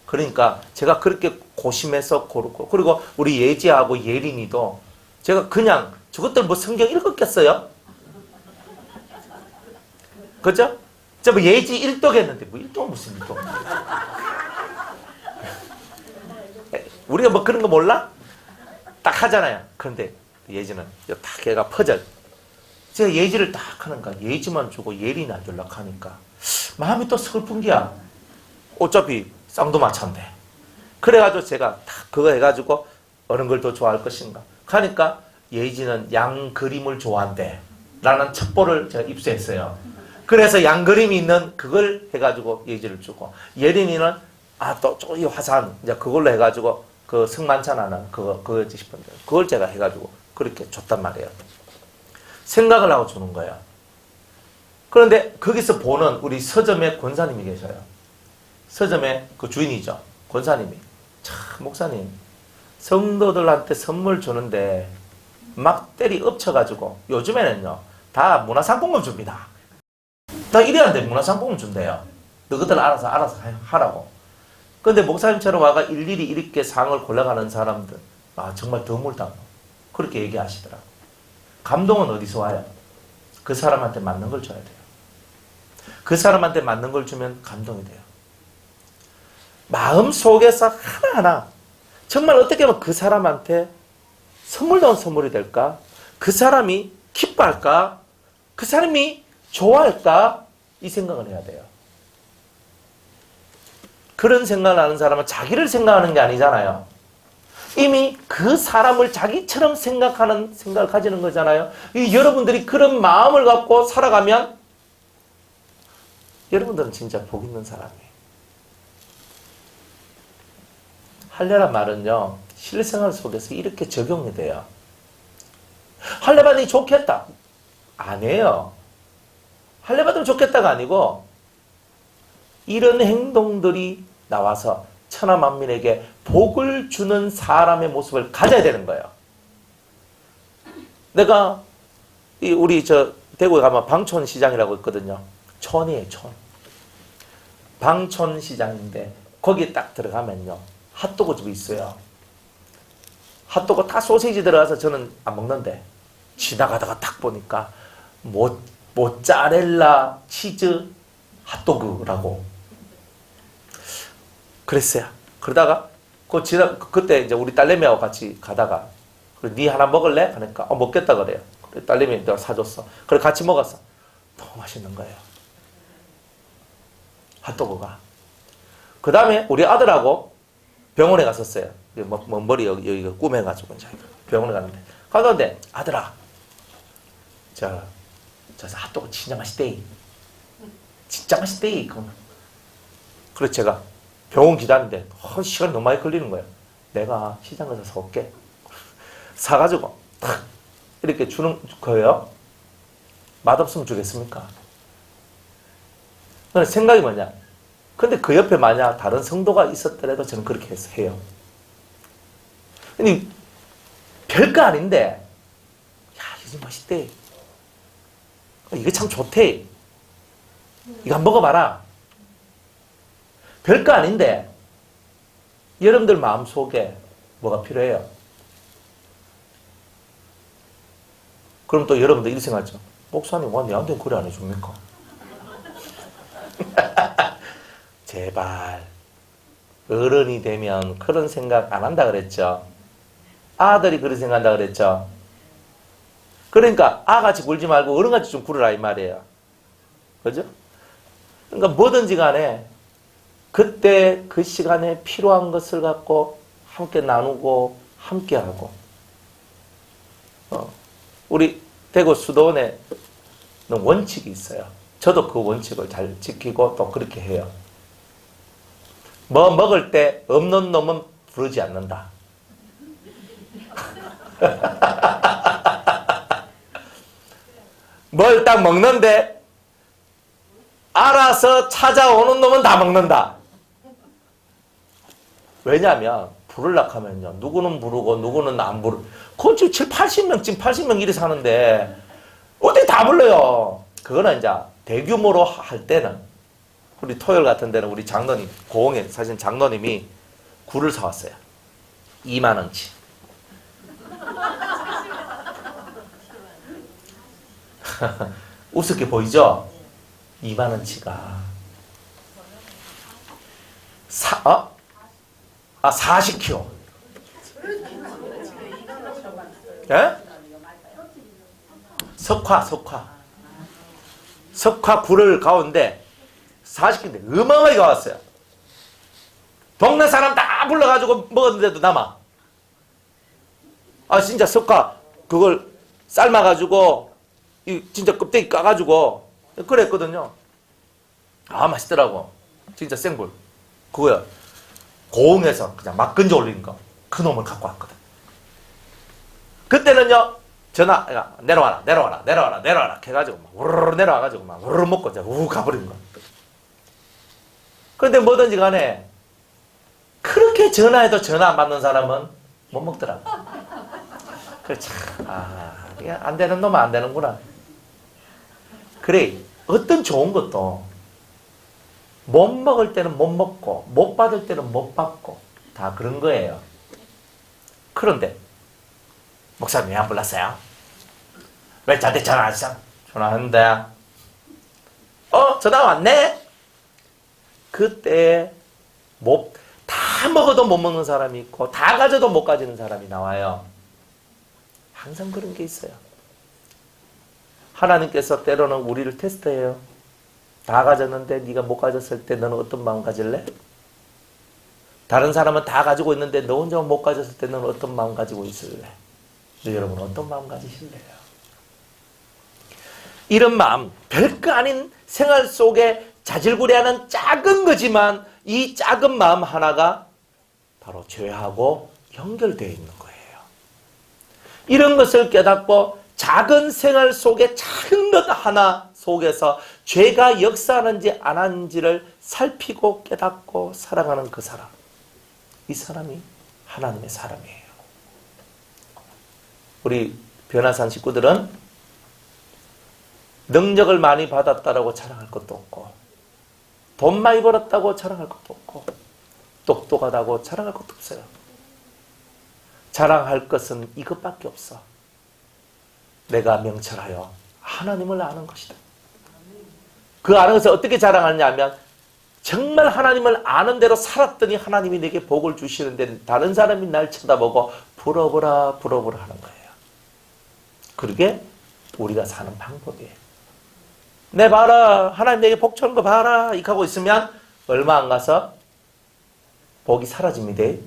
그러니까 제가 그렇게 고심해서 고르고, 그리고 우리 예지하고 예린이도 제가 그냥 저것들 뭐 성경 읽었겠어요? 그죠? 저 뭐 예지 1독 했는데 뭐 1독 무슨 1독? 우리가 뭐 그런 거 몰라? 딱 하잖아요. 그런데 예지는 딱 걔가 퍼즐. 제가 예지를 딱 하는가, 예지만 주고 예린이 안 주려고 하니까 마음이 또 슬픈 게야. 어차피 쌍두마차인데. 그래가지고 제가 딱 그거 해가지고 어느 걸 더 좋아할 것인가 하니까, 예지는 양 그림을 좋아한대 라는 첩보를 제가 입수했어요. 그래서 양 그림이 있는 그걸 해가지고 예지를 주고, 예린이는 또 이 화산 이제 그걸로 해가지고 그 성만찬하는 그거지 싶은데, 그걸 제가 해가지고 그렇게 줬단 말이에요. 생각을 하고 주는 거예요. 그런데 거기서 보는 우리 서점의 권사님이 계셔요. 서점의 그 주인이죠. 권사님이, 참 목사님, 성도들한테 선물 주는데 막 때리 엎쳐가지고 요즘에는요 다 문화상품권 줍니다. 다 이래야 돼. 문화상품권 준대요. 너희들 알아서 하라고. 근데 목사님처럼 와가 일일이 이렇게 상을 골라가는 사람들, 정말 드물다. 그렇게 얘기하시더라고. 감동은 어디서 와요? 그 사람한테 맞는 걸 줘야 돼요. 그 사람한테 맞는 걸 주면 감동이 돼요. 마음속에서 하나하나 정말 어떻게 하면 그 사람한테 선물다운 선물이 될까? 그 사람이 기뻐할까? 그 사람이 좋아할까? 이 생각을 해야 돼요. 그런 생각을 하는 사람은 자기를 생각하는 게 아니잖아요. 이미 그 사람을 자기처럼 생각하는 생각을 가지는 거잖아요. 여러분들이 그런 마음을 갖고 살아가면 여러분들은 진짜 복 있는 사람이에요. 할례란 말은요, 실생활 속에서 이렇게 적용이 돼요. 할례 받으니 좋겠다. 아니에요. 할례 받으면 좋겠다가 아니고 이런 행동들이 나와서 천하 만민에게 복을 주는 사람의 모습을 가져야 되는 거예요. 내가 우리 대구에 가면 방촌시장이라고 있거든요. 촌이에요, 촌. 방촌시장인데 거기에 딱 들어가면요. 핫도그 집이 있어요. 핫도그 다 소시지 들어가서 저는 안 먹는데 지나가다가 딱 보니까 모짜렐라 치즈 핫도그라고 그랬어요. 그러다가 그때 이제 우리 딸내미하고 같이 가다가 그래, 니 하나 먹을래? 하니까 먹겠다 그래요. 그래, 딸내미 내가 사줬어. 그래 같이 먹었어. 너무 맛있는 거예요. 핫도그가. 그 다음에 우리 아들하고 병원에 갔었어요. 머리 여기 꾸며가지고 이제 병원에 갔는데 아들아 저 핫도그 진짜 맛있대. 진짜 맛있대. 그래서 제가 병원 기다리는데 시간이 너무 많이 걸리는 거예요. 내가 시장 가서 사올게. 사가지고 탁 이렇게 주는 거예요. 맛없으면 주겠습니까? 생각이 뭐냐. 근데 그 옆에 만약 다른 성도가 있었더라도 저는 그렇게 해요. 근데 별거 아닌데 야 이거 맛있대. 이게 참 좋대. 이거 한번 먹어봐라. 별거 아닌데 여러분들 마음속에 뭐가 필요해요? 그럼 또 여러분들 이렇게 생각하죠. 목사님 왜 내한테 그래 안 해줍니까? 제발 어른이 되면 그런 생각 안 한다 그랬죠. 아들이 그런 생각한다 그랬죠. 그러니까 아같이 굴지 말고 어른같이 좀 굴으라 이 말이에요. 그죠? 그러니까 뭐든지 간에 그때 그 시간에 필요한 것을 갖고 함께 나누고 함께 하고 우리 대구 수도원에는 원칙이 있어요. 저도 그 원칙을 잘 지키고 또 그렇게 해요. 뭐 먹을 때 없는 놈은 부르지 않는다. 뭘 딱 먹는데 알아서 찾아오는 놈은 다 먹는다. 왜냐하면 부르려고 하면요. 누구는 부르고 누구는 안 부르고 그건 지금 80명, 지금 80명 이리 사는데 어떻게 다 불러요. 그거는 이제 대규모로 할 때는 우리 토요일 같은 데는 우리 장로님, 고흥에 사실 장로님이 굴을 사왔어요. 2만 원치. 우습게 보이죠? 2만 원치가 40kg. 예? 석화 굴을 가운데 40kg인데 어마어마하게 가왔어요. 동네 사람 다 불러가지고 먹었는데도 남아. 진짜 석화 그걸 삶아가지고 진짜 껍데기 까가지고 그랬거든요. 맛있더라고. 진짜 생굴. 그거야. 고흥에서 그냥 막 건져 올리는 거. 그 놈을 갖고 왔거든. 그때는요, 내려와라 해가지고 막 우르르 내려와가지고 막 우르르 먹고 이제 가버리는 거. 그런데 뭐든지 간에 그렇게 전화해도 전화 안 받는 사람은 못 먹더라고. 그래, 이게 안 되는 놈은 안 되는구나. 그래, 어떤 좋은 것도 못 먹을 때는 못 먹고 못 받을 때는 못 받고 다 그런 거예요. 그런데 목사님 왜 안 불렀어요? 왜 저한테 전화 안 했어? 전화했는데 전화 왔네? 그때 다 먹어도 못 먹는 사람이 있고 다 가져도 못 가지는 사람이 나와요. 항상 그런 게 있어요. 하나님께서 때로는 우리를 테스트해요. 다 가졌는데 네가 못 가졌을 때 너는 어떤 마음 가질래? 다른 사람은 다 가지고 있는데 너 혼자 못 가졌을 때 너는 어떤 마음 가지고 있을래? 여러분 어떤 마음 가지실래요? 이런 마음, 별거 아닌 생활 속에 자질구레하는 작은 거지만 이 작은 마음 하나가 바로 죄하고 연결되어 있는 거예요. 이런 것을 깨닫고 작은 생활 속에 작은 것 하나 속에서 죄가 역사하는지 안 하는지를 살피고 깨닫고 살아가는 그 사람, 이 사람이 하나님의 사람이에요. 우리 변화산 식구들은 능력을 많이 받았다라고 자랑할 것도 없고, 돈 많이 벌었다고 자랑할 것도 없고, 똑똑하다고 자랑할 것도 없어요. 자랑할 것은 이것밖에 없어. 내가 명철하여 하나님을 아는 것이다. 그 아는 것을 어떻게 자랑하냐면 정말 하나님을 아는 대로 살았더니 하나님이 내게 복을 주시는데 다른 사람이 날 쳐다보고 부러워라 부러워라 하는 거예요. 그게 우리가 사는 방법이에요. 내 봐라, 하나님 내게 복 주는 거 봐라 이렇게 하고 있으면 얼마 안 가서 복이 사라집니다.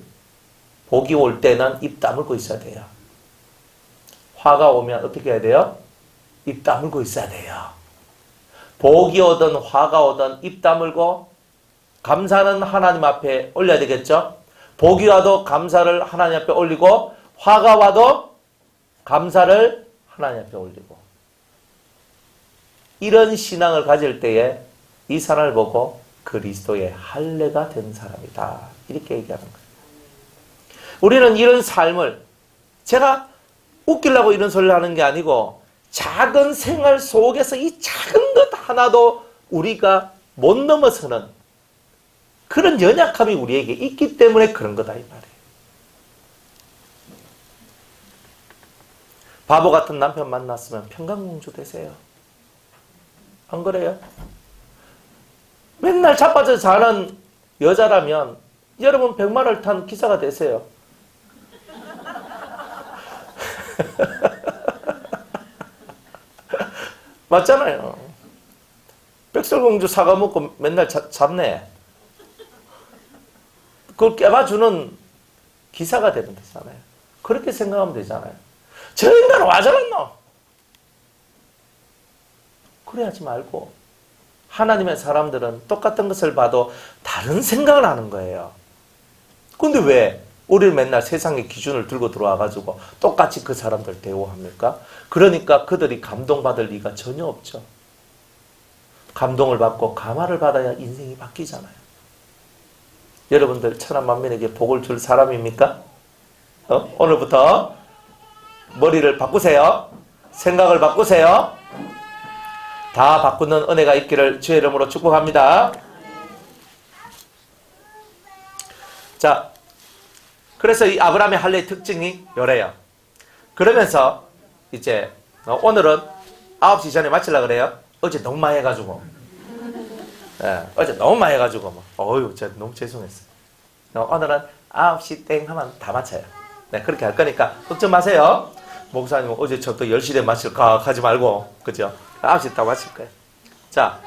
복이 올 때는 입 다물고 있어야 돼요. 화가 오면 어떻게 해야 돼요? 입 다물고 있어야 돼요. 복이 오든 화가 오든 입 다물고 감사는 하나님 앞에 올려야 되겠죠? 복이 와도 감사를 하나님 앞에 올리고, 화가 와도 감사를 하나님 앞에 올리고, 이런 신앙을 가질 때에 이 사람을 보고 그리스도의 할례가 된 사람이다, 이렇게 얘기하는 거예요. 우리는 이런 삶을, 제가 웃기려고 이런 소리를 하는 게 아니고 작은 생활 속에서 이 작은 것 하나도 우리가 못 넘어서는 그런 연약함이 우리에게 있기 때문에 그런 거다 이 말이에요. 바보 같은 남편 만났으면 평강공주 되세요. 안 그래요? 맨날 자빠져 사는 여자라면 여러분 100마를 탄 기사가 되세요. 맞잖아요. 백설공주 사과 먹고 맨날 잡네. 그걸 깨봐주는 기사가 되면 되잖아요. 그렇게 생각하면 되잖아요. 저 인간은 와 저랬노? 그래 하지 말고, 하나님의 사람들은 똑같은 것을 봐도 다른 생각을 하는 거예요. 근데 왜 우리를 맨날 세상의 기준을 들고 들어와가지고 똑같이 그 사람들 대우합니까? 그러니까 그들이 감동받을 리가 전혀 없죠. 감동을 받고 감화를 받아야 인생이 바뀌잖아요. 여러분들 천하만민에게 복을 줄 사람입니까? 오늘부터 머리를 바꾸세요. 생각을 바꾸세요. 다 바꾸는 은혜가 있기를 주의 이름으로 축복합니다. 자, 그래서 이 아브라함의 할례의 특징이 요래요. 그러면서 이제 오늘은 9시 전에 마치려고 그래요. 어제 너무 많이 해가지고. 어제 너무 많이 해가지고 어휴, 제가 너무 죄송했어요. 오늘은 9시 땡 하면 다 마쳐요. 네, 그렇게 할 거니까 걱정 마세요. 목사님 어제 저도 10시에 마칠까 하지 말고, 그죠? 9시 다 마칠 거예요. 자,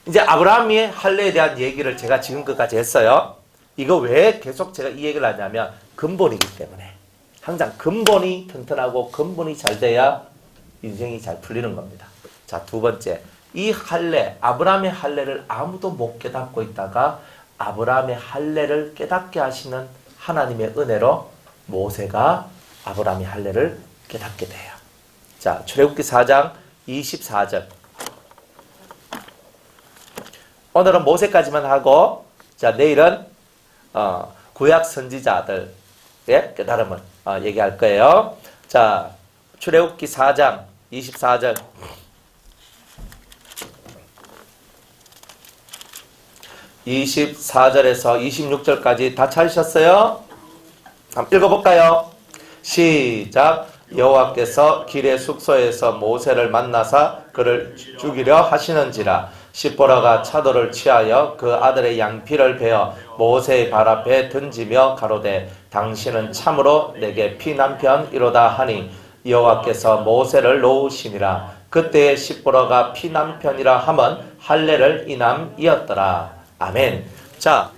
이제 아브라함의 할례에 대한 얘기를 제가 지금까지 했어요. 이거 왜 계속 제가 이 얘기를 하냐면 근본이기 때문에. 항상 근본이 튼튼하고 근본이 잘 돼야 인생이 잘 풀리는 겁니다. 자, 두 번째, 이 할례, 아브라함의 할례를 아무도 못 깨닫고 있다가 아브라함의 할례를 깨닫게 하시는 하나님의 은혜로 모세가 아브라함의 할례를 깨닫게 돼요. 자, 출애굽기 4장 24절. 오늘은 모세까지만 하고, 자, 내일은 구약 선지자들의 깨달음을 얘기할 거예요. 자, 출애굽기 4장 24절. 24절에서 26절까지 다 찾으셨어요? 한번 읽어볼까요? 시작. 여호와께서 길의 숙소에서 모세를 만나사 그를 죽이려 하시는지라. 십보라가 차도를 취하여 그 아들의 양피를 베어 모세의 발 앞에 던지며 가로되 당신은 참으로 내게 피난편이로다 하니 여호와께서 모세를 놓으시니라. 그때의 십보라가 피난편이라 함은 할례를 인함이었더라. 아멘. 자,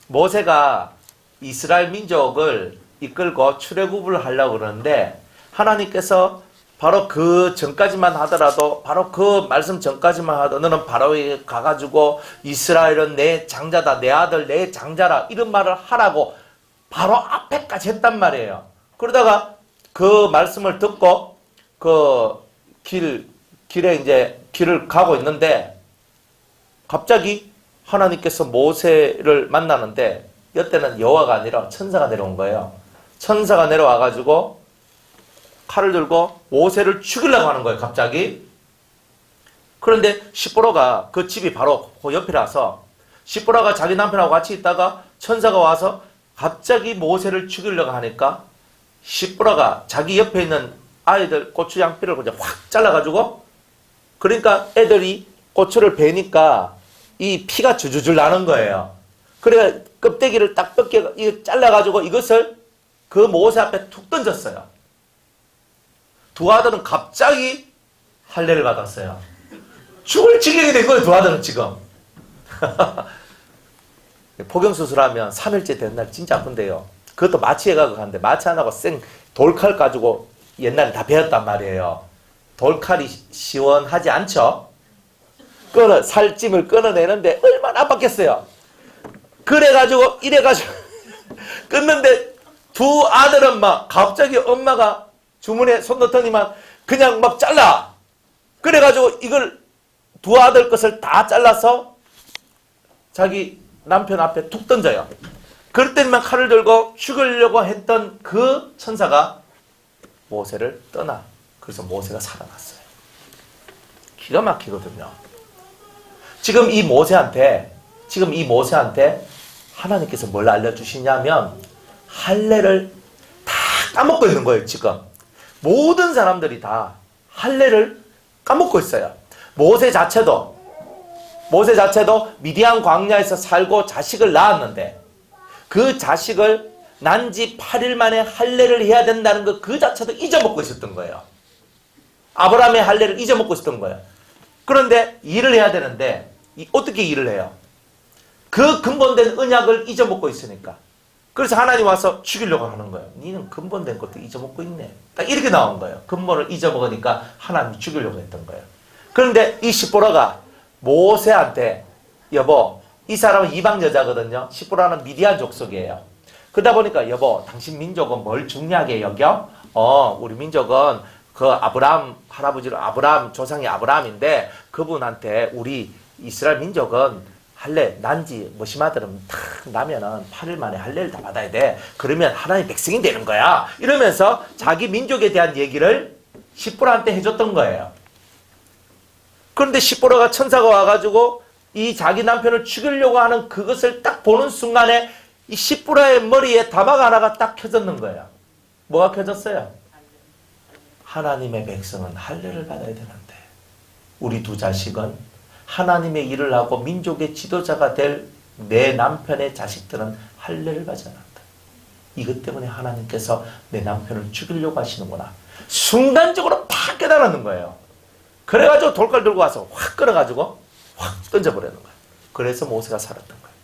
모세가 이스라엘 민족을 이끌고 출애굽을 하려고 그러는데 하나님께서 바로 그 전까지만 하더라도, 바로 그 말씀 전까지만 하더라도 너는 바로에 가가지고 이스라엘은 내 장자다, 내 아들 내 장자라, 이런 말을 하라고 바로 앞에까지 했단 말이에요. 그러다가 그 말씀을 듣고 길에 이제 길을 가고 있는데 갑자기 하나님께서 모세를 만나는데 이때는 여호와가 아니라 천사가 내려온 거예요. 천사가 내려와 가지고 칼을 들고 모세를 죽이려고 하는 거예요. 갑자기. 그런데 시보라가 그 집이 바로 그 옆이라서 시보라가 자기 남편하고 같이 있다가 천사가 와서 갑자기 모세를 죽이려고 하니까 시보라가 자기 옆에 있는 아이들 고추 양피를 그냥 확 잘라가지고 그러니까 애들이 고추를 베니까 이 피가 줄줄줄 나는 거예요. 그래서 껍데기를 딱 벗겨 잘라가지고 이것을 그 모세 앞에 툭 던졌어요. 두 아들은 갑자기 할례를 받았어요. 죽을 지경이 된 거예요. 두 아들은 지금. 포경수술하면 3일째 된 날 진짜 아픈데요. 그것도 마취해 가고 가는데 마취 안 하고 생 돌칼 가지고 옛날에 다 배웠단 말이에요. 돌칼이 시원하지 않죠? 살찜을 끊어내는데 얼마나 아팠겠어요. 그래가지고 이래가지고 끊는데 두 아들은 막 갑자기 엄마가 주문에 손 넣더니만 그냥 막 잘라. 그래가지고 이걸 두 아들 것을 다 잘라서 자기 남편 앞에 툭 던져요. 그럴 때만 칼을 들고 죽이려고 했던 그 천사가 모세를 떠나. 그래서 모세가 살아났어요. 기가 막히거든요. 지금 이 모세한테 하나님께서 뭘 알려주시냐면 할례를 다 까먹고 있는 거예요. 지금 모든 사람들이 다 할례를 까먹고 있어요. 모세 자체도 미디안 광야에서 살고 자식을 낳았는데 그 자식을 난 지 8일 만에 할례를 해야 된다는 것 그 자체도 잊어먹고 있었던 거예요. 아브라함의 할례를 잊어먹고 있었던 거예요. 그런데 일을 해야 되는데 어떻게 일을 해요? 그 근본된 언약을 잊어먹고 있으니까. 그래서 하나님 와서 죽이려고 하는 거예요. 니는 근본된 것도 잊어먹고 있네. 딱 이렇게 나온 거예요. 근본을 잊어먹으니까 하나님이 죽이려고 했던 거예요. 그런데 이 시보라가 모세한테 여보, 이 사람은 이방 여자거든요. 시보라는 미디안 족속이에요. 그러다 보니까 여보, 당신 민족은 뭘 중요하게 여겨? 우리 민족은 그 아브라함 할아버지로 아브라함 조상이 아브라함인데 그분한테 우리 이스라엘 민족은 할례 난지 무시마들은 탁 나면은 8일 만에 할례를 다 받아야 돼. 그러면 하나님 백성이 되는 거야. 이러면서 자기 민족에 대한 얘기를 시보라한테 해줬던 거예요. 그런데 시보라가 천사가 와가지고 이 자기 남편을 죽이려고 하는 그것을 딱 보는 순간에 이 시보라의 머리에 다막 하나가 딱 켜졌는 거예요. 뭐가 켜졌어요? 하나님의 백성은 할례를 받아야 되는데 우리 두 자식은 하나님의 일을 하고 민족의 지도자가 될 내 남편의 자식들은 할례를 받지 않았다. 이것 때문에 하나님께서 내 남편을 죽이려고 하시는구나. 순간적으로 팍 깨달았는 거예요. 그래가지고 돌칼 들고 와서 확 끌어가지고 확 던져버리는 거예요. 그래서 모세가 살았던 거예요.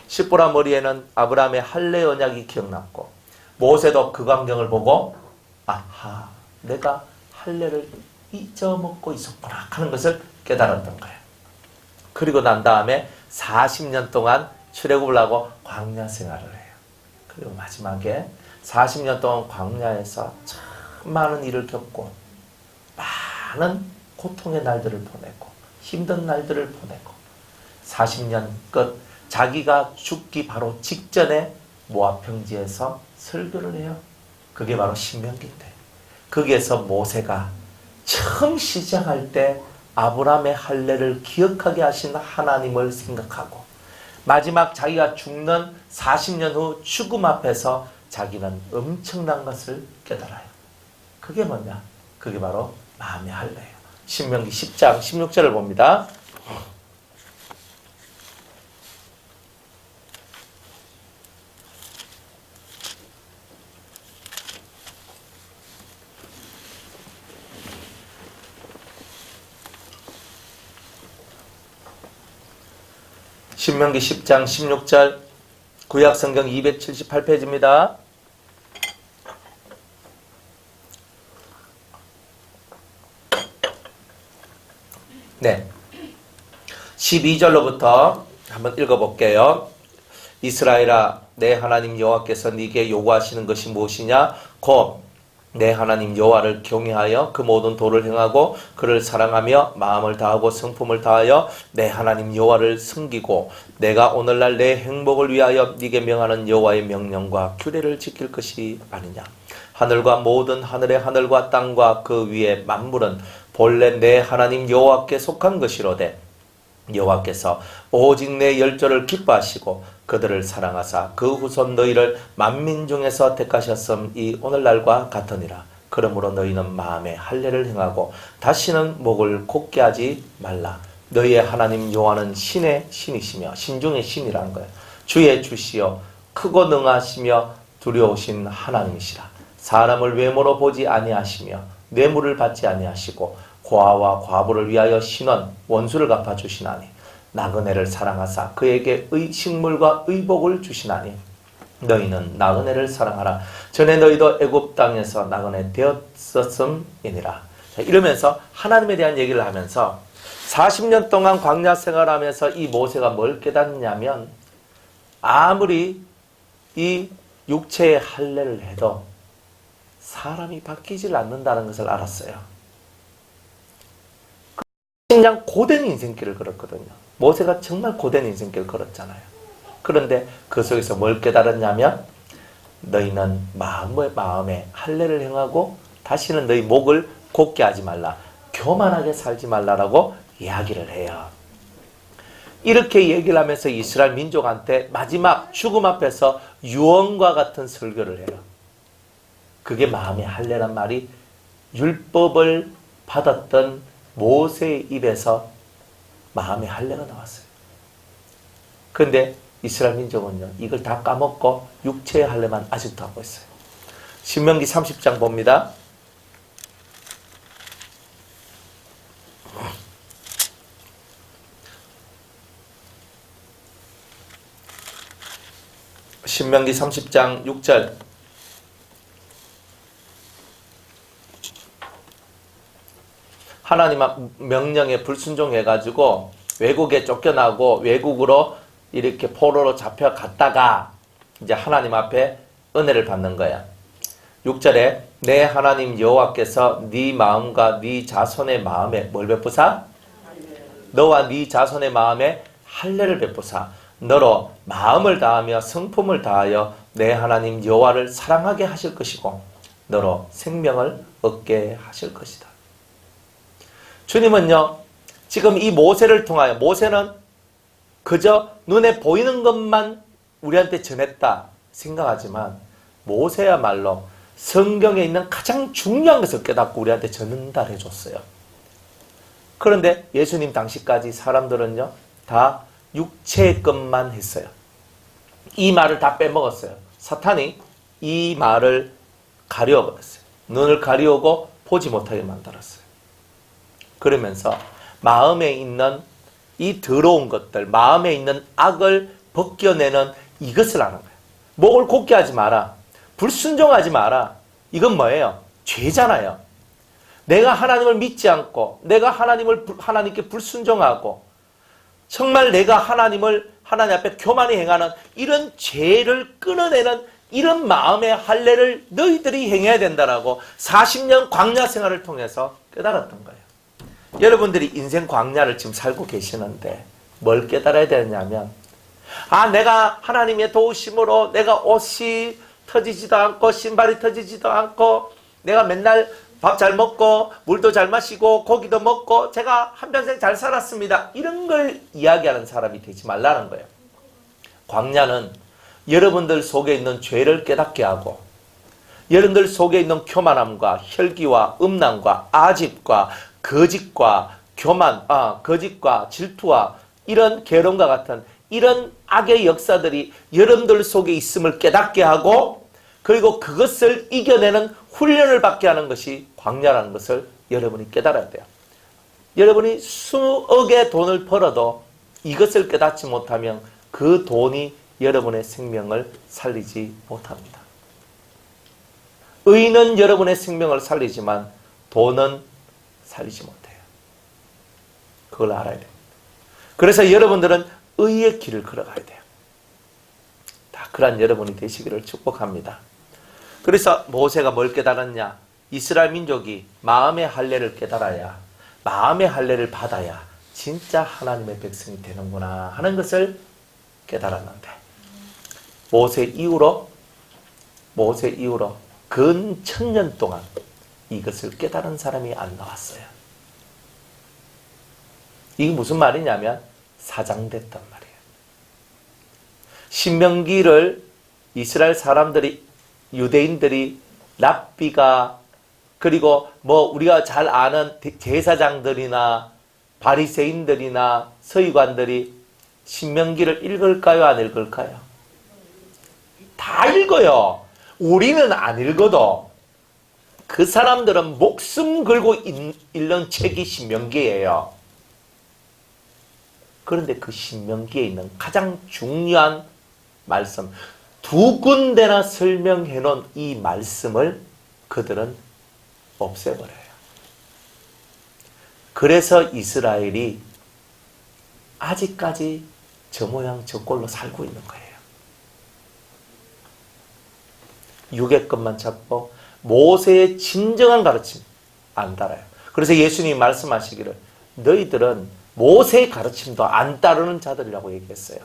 시보라 머리에는 아브라함의 할례 언약이 기억났고 모세도 그 광경을 보고 아하, 내가 할례를 잊어먹고 있었구나 하는 것을 깨달았던 거예요. 그리고 난 다음에 40년 동안 출애굽을 하고 광야 생활을 해요. 그리고 마지막에 40년 동안 광야에서 참 많은 일을 겪고 많은 고통의 날들을 보내고 힘든 날들을 보내고 40년 끝 자기가 죽기 바로 직전에 모압 평지에서 설교를 해요. 그게 바로 신명기인데 거기에서 모세가 처음 시작할 때 아브라함의 할례를 기억하게 하신 하나님을 생각하고 마지막 자기가 죽는 40년 후 죽음 앞에서 자기는 엄청난 것을 깨달아요. 그게 뭐냐? 그게 바로 마음의 할례예요. 신명기 10장 16절을 봅니다. 신명기 10장 16절 구약성경 278페이지입니다. 네, 12절로부터 한번 읽어볼게요. 이스라엘아, 내 하나님 여호와께서 네게 요구하시는 것이 무엇이냐? 곧 내 하나님 여호와를 경외하여 그 모든 도를 행하고 그를 사랑하며 마음을 다하고 성품을 다하여 내 하나님 여호와를 섬기고 내가 오늘날 내 행복을 위하여 네게 명하는 여호와의 명령과 규례를 지킬 것이 아니냐. 하늘과 모든 하늘의 하늘과 땅과 그 위의 만물은 본래 내 하나님 여호와께 속한 것이로되 여호와께서 오직 내 열조를 기뻐하시고 그들을 사랑하사 그 후손 너희를 만민 중에서 택하셨음이 오늘날과 같으니라. 그러므로 너희는 마음에 할례를 행하고 다시는 목을 곧게 하지 말라. 너희의 하나님 여호와는 신의 신이시며 신중의 신이라는 거예요. 주의 주시여 크고 능하시며 두려우신 하나님이시라. 사람을 외모로 보지 아니하시며 뇌물을 받지 아니하시고 고아와 과부를 위하여 신원 원수를 갚아주시나니 나그네를 사랑하사 그에게 식물과 의복을 주시나니 너희는 나그네를 사랑하라. 전에 너희도 애굽 땅에서 나그네 되었었음이니라. 이러면서 하나님에 대한 얘기를 하면서 40년 동안 광야 생활하면서 이 모세가 뭘 깨닫냐면 아무리 이 육체의 할례를 해도 사람이 바뀌질 않는다는 것을 알았어요. 그냥 고된 인생길을 걸었거든요. 모세가 정말 고된 인생길을 걸었잖아요. 그런데 그 속에서 뭘 깨달았냐면 너희는 마음에 할례를 행하고 다시는 너희 목을 곧게 하지 말라. 교만하게 살지 말라라고 이야기를 해요. 이렇게 얘기를 하면서 이스라엘 민족한테 마지막 죽음 앞에서 유언과 같은 설교를 해요. 그게 마음의 할례란 말이 율법을 받았던 모세의 입에서 마음의 할례가 나왔어요. 그런데 이스라엘 민족은요, 이걸 다 까먹고 육체의 할례만 아직도 하고 있어요. 신명기 30장 봅니다. 신명기 30장 6절. 하나님 명령에 불순종해가지고 외국에 쫓겨나고 외국으로 이렇게 포로로 잡혀갔다가 이제 하나님 앞에 은혜를 받는 거야. 6절에 내 하나님 여호와께서 네 마음과 네 자손의 마음에 뭘 베푸사? 너와 네 자손의 마음에 할례를 베푸사 너로 마음을 다하며 성품을 다하여 내 하나님 여호와를 사랑하게 하실 것이고 너로 생명을 얻게 하실 것이다. 주님은요, 지금 이 모세를 통하여, 모세는 그저 눈에 보이는 것만 우리한테 전했다 생각하지만 모세야말로 성경에 있는 가장 중요한 것을 깨닫고 우리한테 전달해 줬어요. 그런데 예수님 당시까지 사람들은요, 다 육체의 것만 했어요. 이 말을 다 빼먹었어요. 사탄이 이 말을 가려버렸어요. 눈을 가리우고 보지 못하게 만들었어요. 그러면서 마음에 있는 이 더러운 것들, 마음에 있는 악을 벗겨내는 이것을 하는 거예요. 목을 곧게 하지 마라. 불순종하지 마라. 이건 뭐예요? 죄잖아요. 내가 하나님을 믿지 않고 내가 하나님께 불순종하고 정말 내가 하나님 앞에 교만히 행하는 이런 죄를 끊어내는 이런 마음의 할례를 너희들이 행해야 된다라고 40년 광야 생활을 통해서 깨달았던 거예요. 여러분들이 인생 광야를 지금 살고 계시는데 뭘 깨달아야 되냐면 내가 하나님의 도우심으로 내가 옷이 터지지도 않고 신발이 터지지도 않고 내가 맨날 밥 잘 먹고 물도 잘 마시고 고기도 먹고 제가 한평생 잘 살았습니다. 이런 걸 이야기하는 사람이 되지 말라는 거예요. 광야는 여러분들 속에 있는 죄를 깨닫게 하고 여러분들 속에 있는 교만함과 혈기와 음란과 아집과 거짓과 거짓과 질투와 이런 괴로움과 같은 이런 악의 역사들이 여러분들 속에 있음을 깨닫게 하고 그리고 그것을 이겨내는 훈련을 받게 하는 것이 광야라는 것을 여러분이 깨달아야 돼요. 여러분이 수억의 돈을 벌어도 이것을 깨닫지 못하면 그 돈이 여러분의 생명을 살리지 못합니다. 의는 여러분의 생명을 살리지만 돈은 살리지 못해요. 그걸 알아야 됩니다. 그래서 여러분들은 의의 길을 걸어가야 돼요. 다 그런 여러분이 되시기를 축복합니다. 그래서 모세가 뭘 깨달았냐? 이스라엘 민족이 마음의 할례를 깨달아야, 마음의 할례를 받아야 진짜 하나님의 백성이 되는구나 하는 것을 깨달았는데, 모세 이후로 근 1000년 동안 이것을 깨달은 사람이 안 나왔어요. 이게 무슨 말이냐면 사장됐단 말이에요. 신명기를 이스라엘 사람들이, 유대인들이, 랍비가, 그리고 우리가 잘 아는 제사장들이나 바리새인들이나 서기관들이 신명기를 읽을까요, 안 읽을까요? 다 읽어요. 우리는 안 읽어도 그 사람들은 목숨 걸고 읽는 책이 신명기예요. 그런데 그 신명기에 있는 가장 중요한 말씀, 2군데나 설명해 놓은 이 말씀을 그들은 없애버려요. 그래서 이스라엘이 아직까지 저 모양 저 꼴로 살고 있는 거예요. 육의 것만 찾고 모세의 진정한 가르침 안 따라요. 그래서 예수님이 말씀하시기를 너희들은 모세의 가르침도 안 따르는 자들이라고 얘기했어요.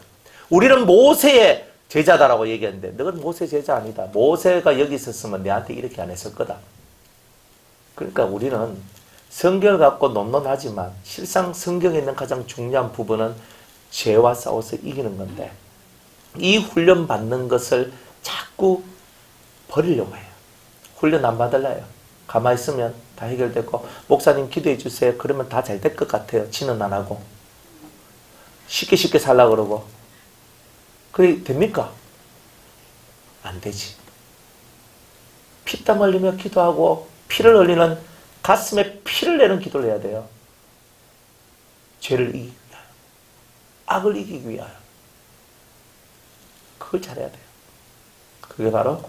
우리는 모세의 제자다라고 얘기했는데 너는 모세 제자 아니다. 모세가 여기 있었으면 내한테 이렇게 안 했을 거다. 그러니까 우리는 성경을 갖고 논논하지만 실상 성경에 있는 가장 중요한 부분은 죄와 싸워서 이기는 건데 이 훈련 받는 것을 자꾸 버리려고 해요. 훈련 안 받을래요. 가만히 있으면 다 해결되고 목사님 기도해 주세요. 그러면 다 잘 될 것 같아요. 지는 안 하고 쉽게 살려고 그러고 그래 됩니까? 안 되지. 피땀 흘리며 기도하고 피를 흘리는 가슴에 피를 내는 기도를 해야 돼요. 죄를 이기기 위하여, 악을 이기기 위하여. 그걸 잘해야 돼요. 그게 바로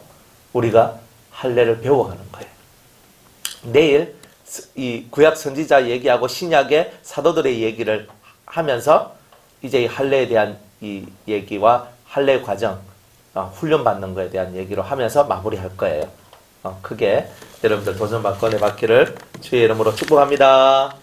우리가 할례를 배워가는 거예요. 내일 이 구약 선지자 얘기하고 신약의 사도들의 얘기를 하면서 이제 이 할례에 대한 이 얘기와 할례 과정, 훈련 받는 거에 대한 얘기로 하면서 마무리할 거예요. 크게 여러분들 도전 받고 내받기를 주의 이름으로 축복합니다.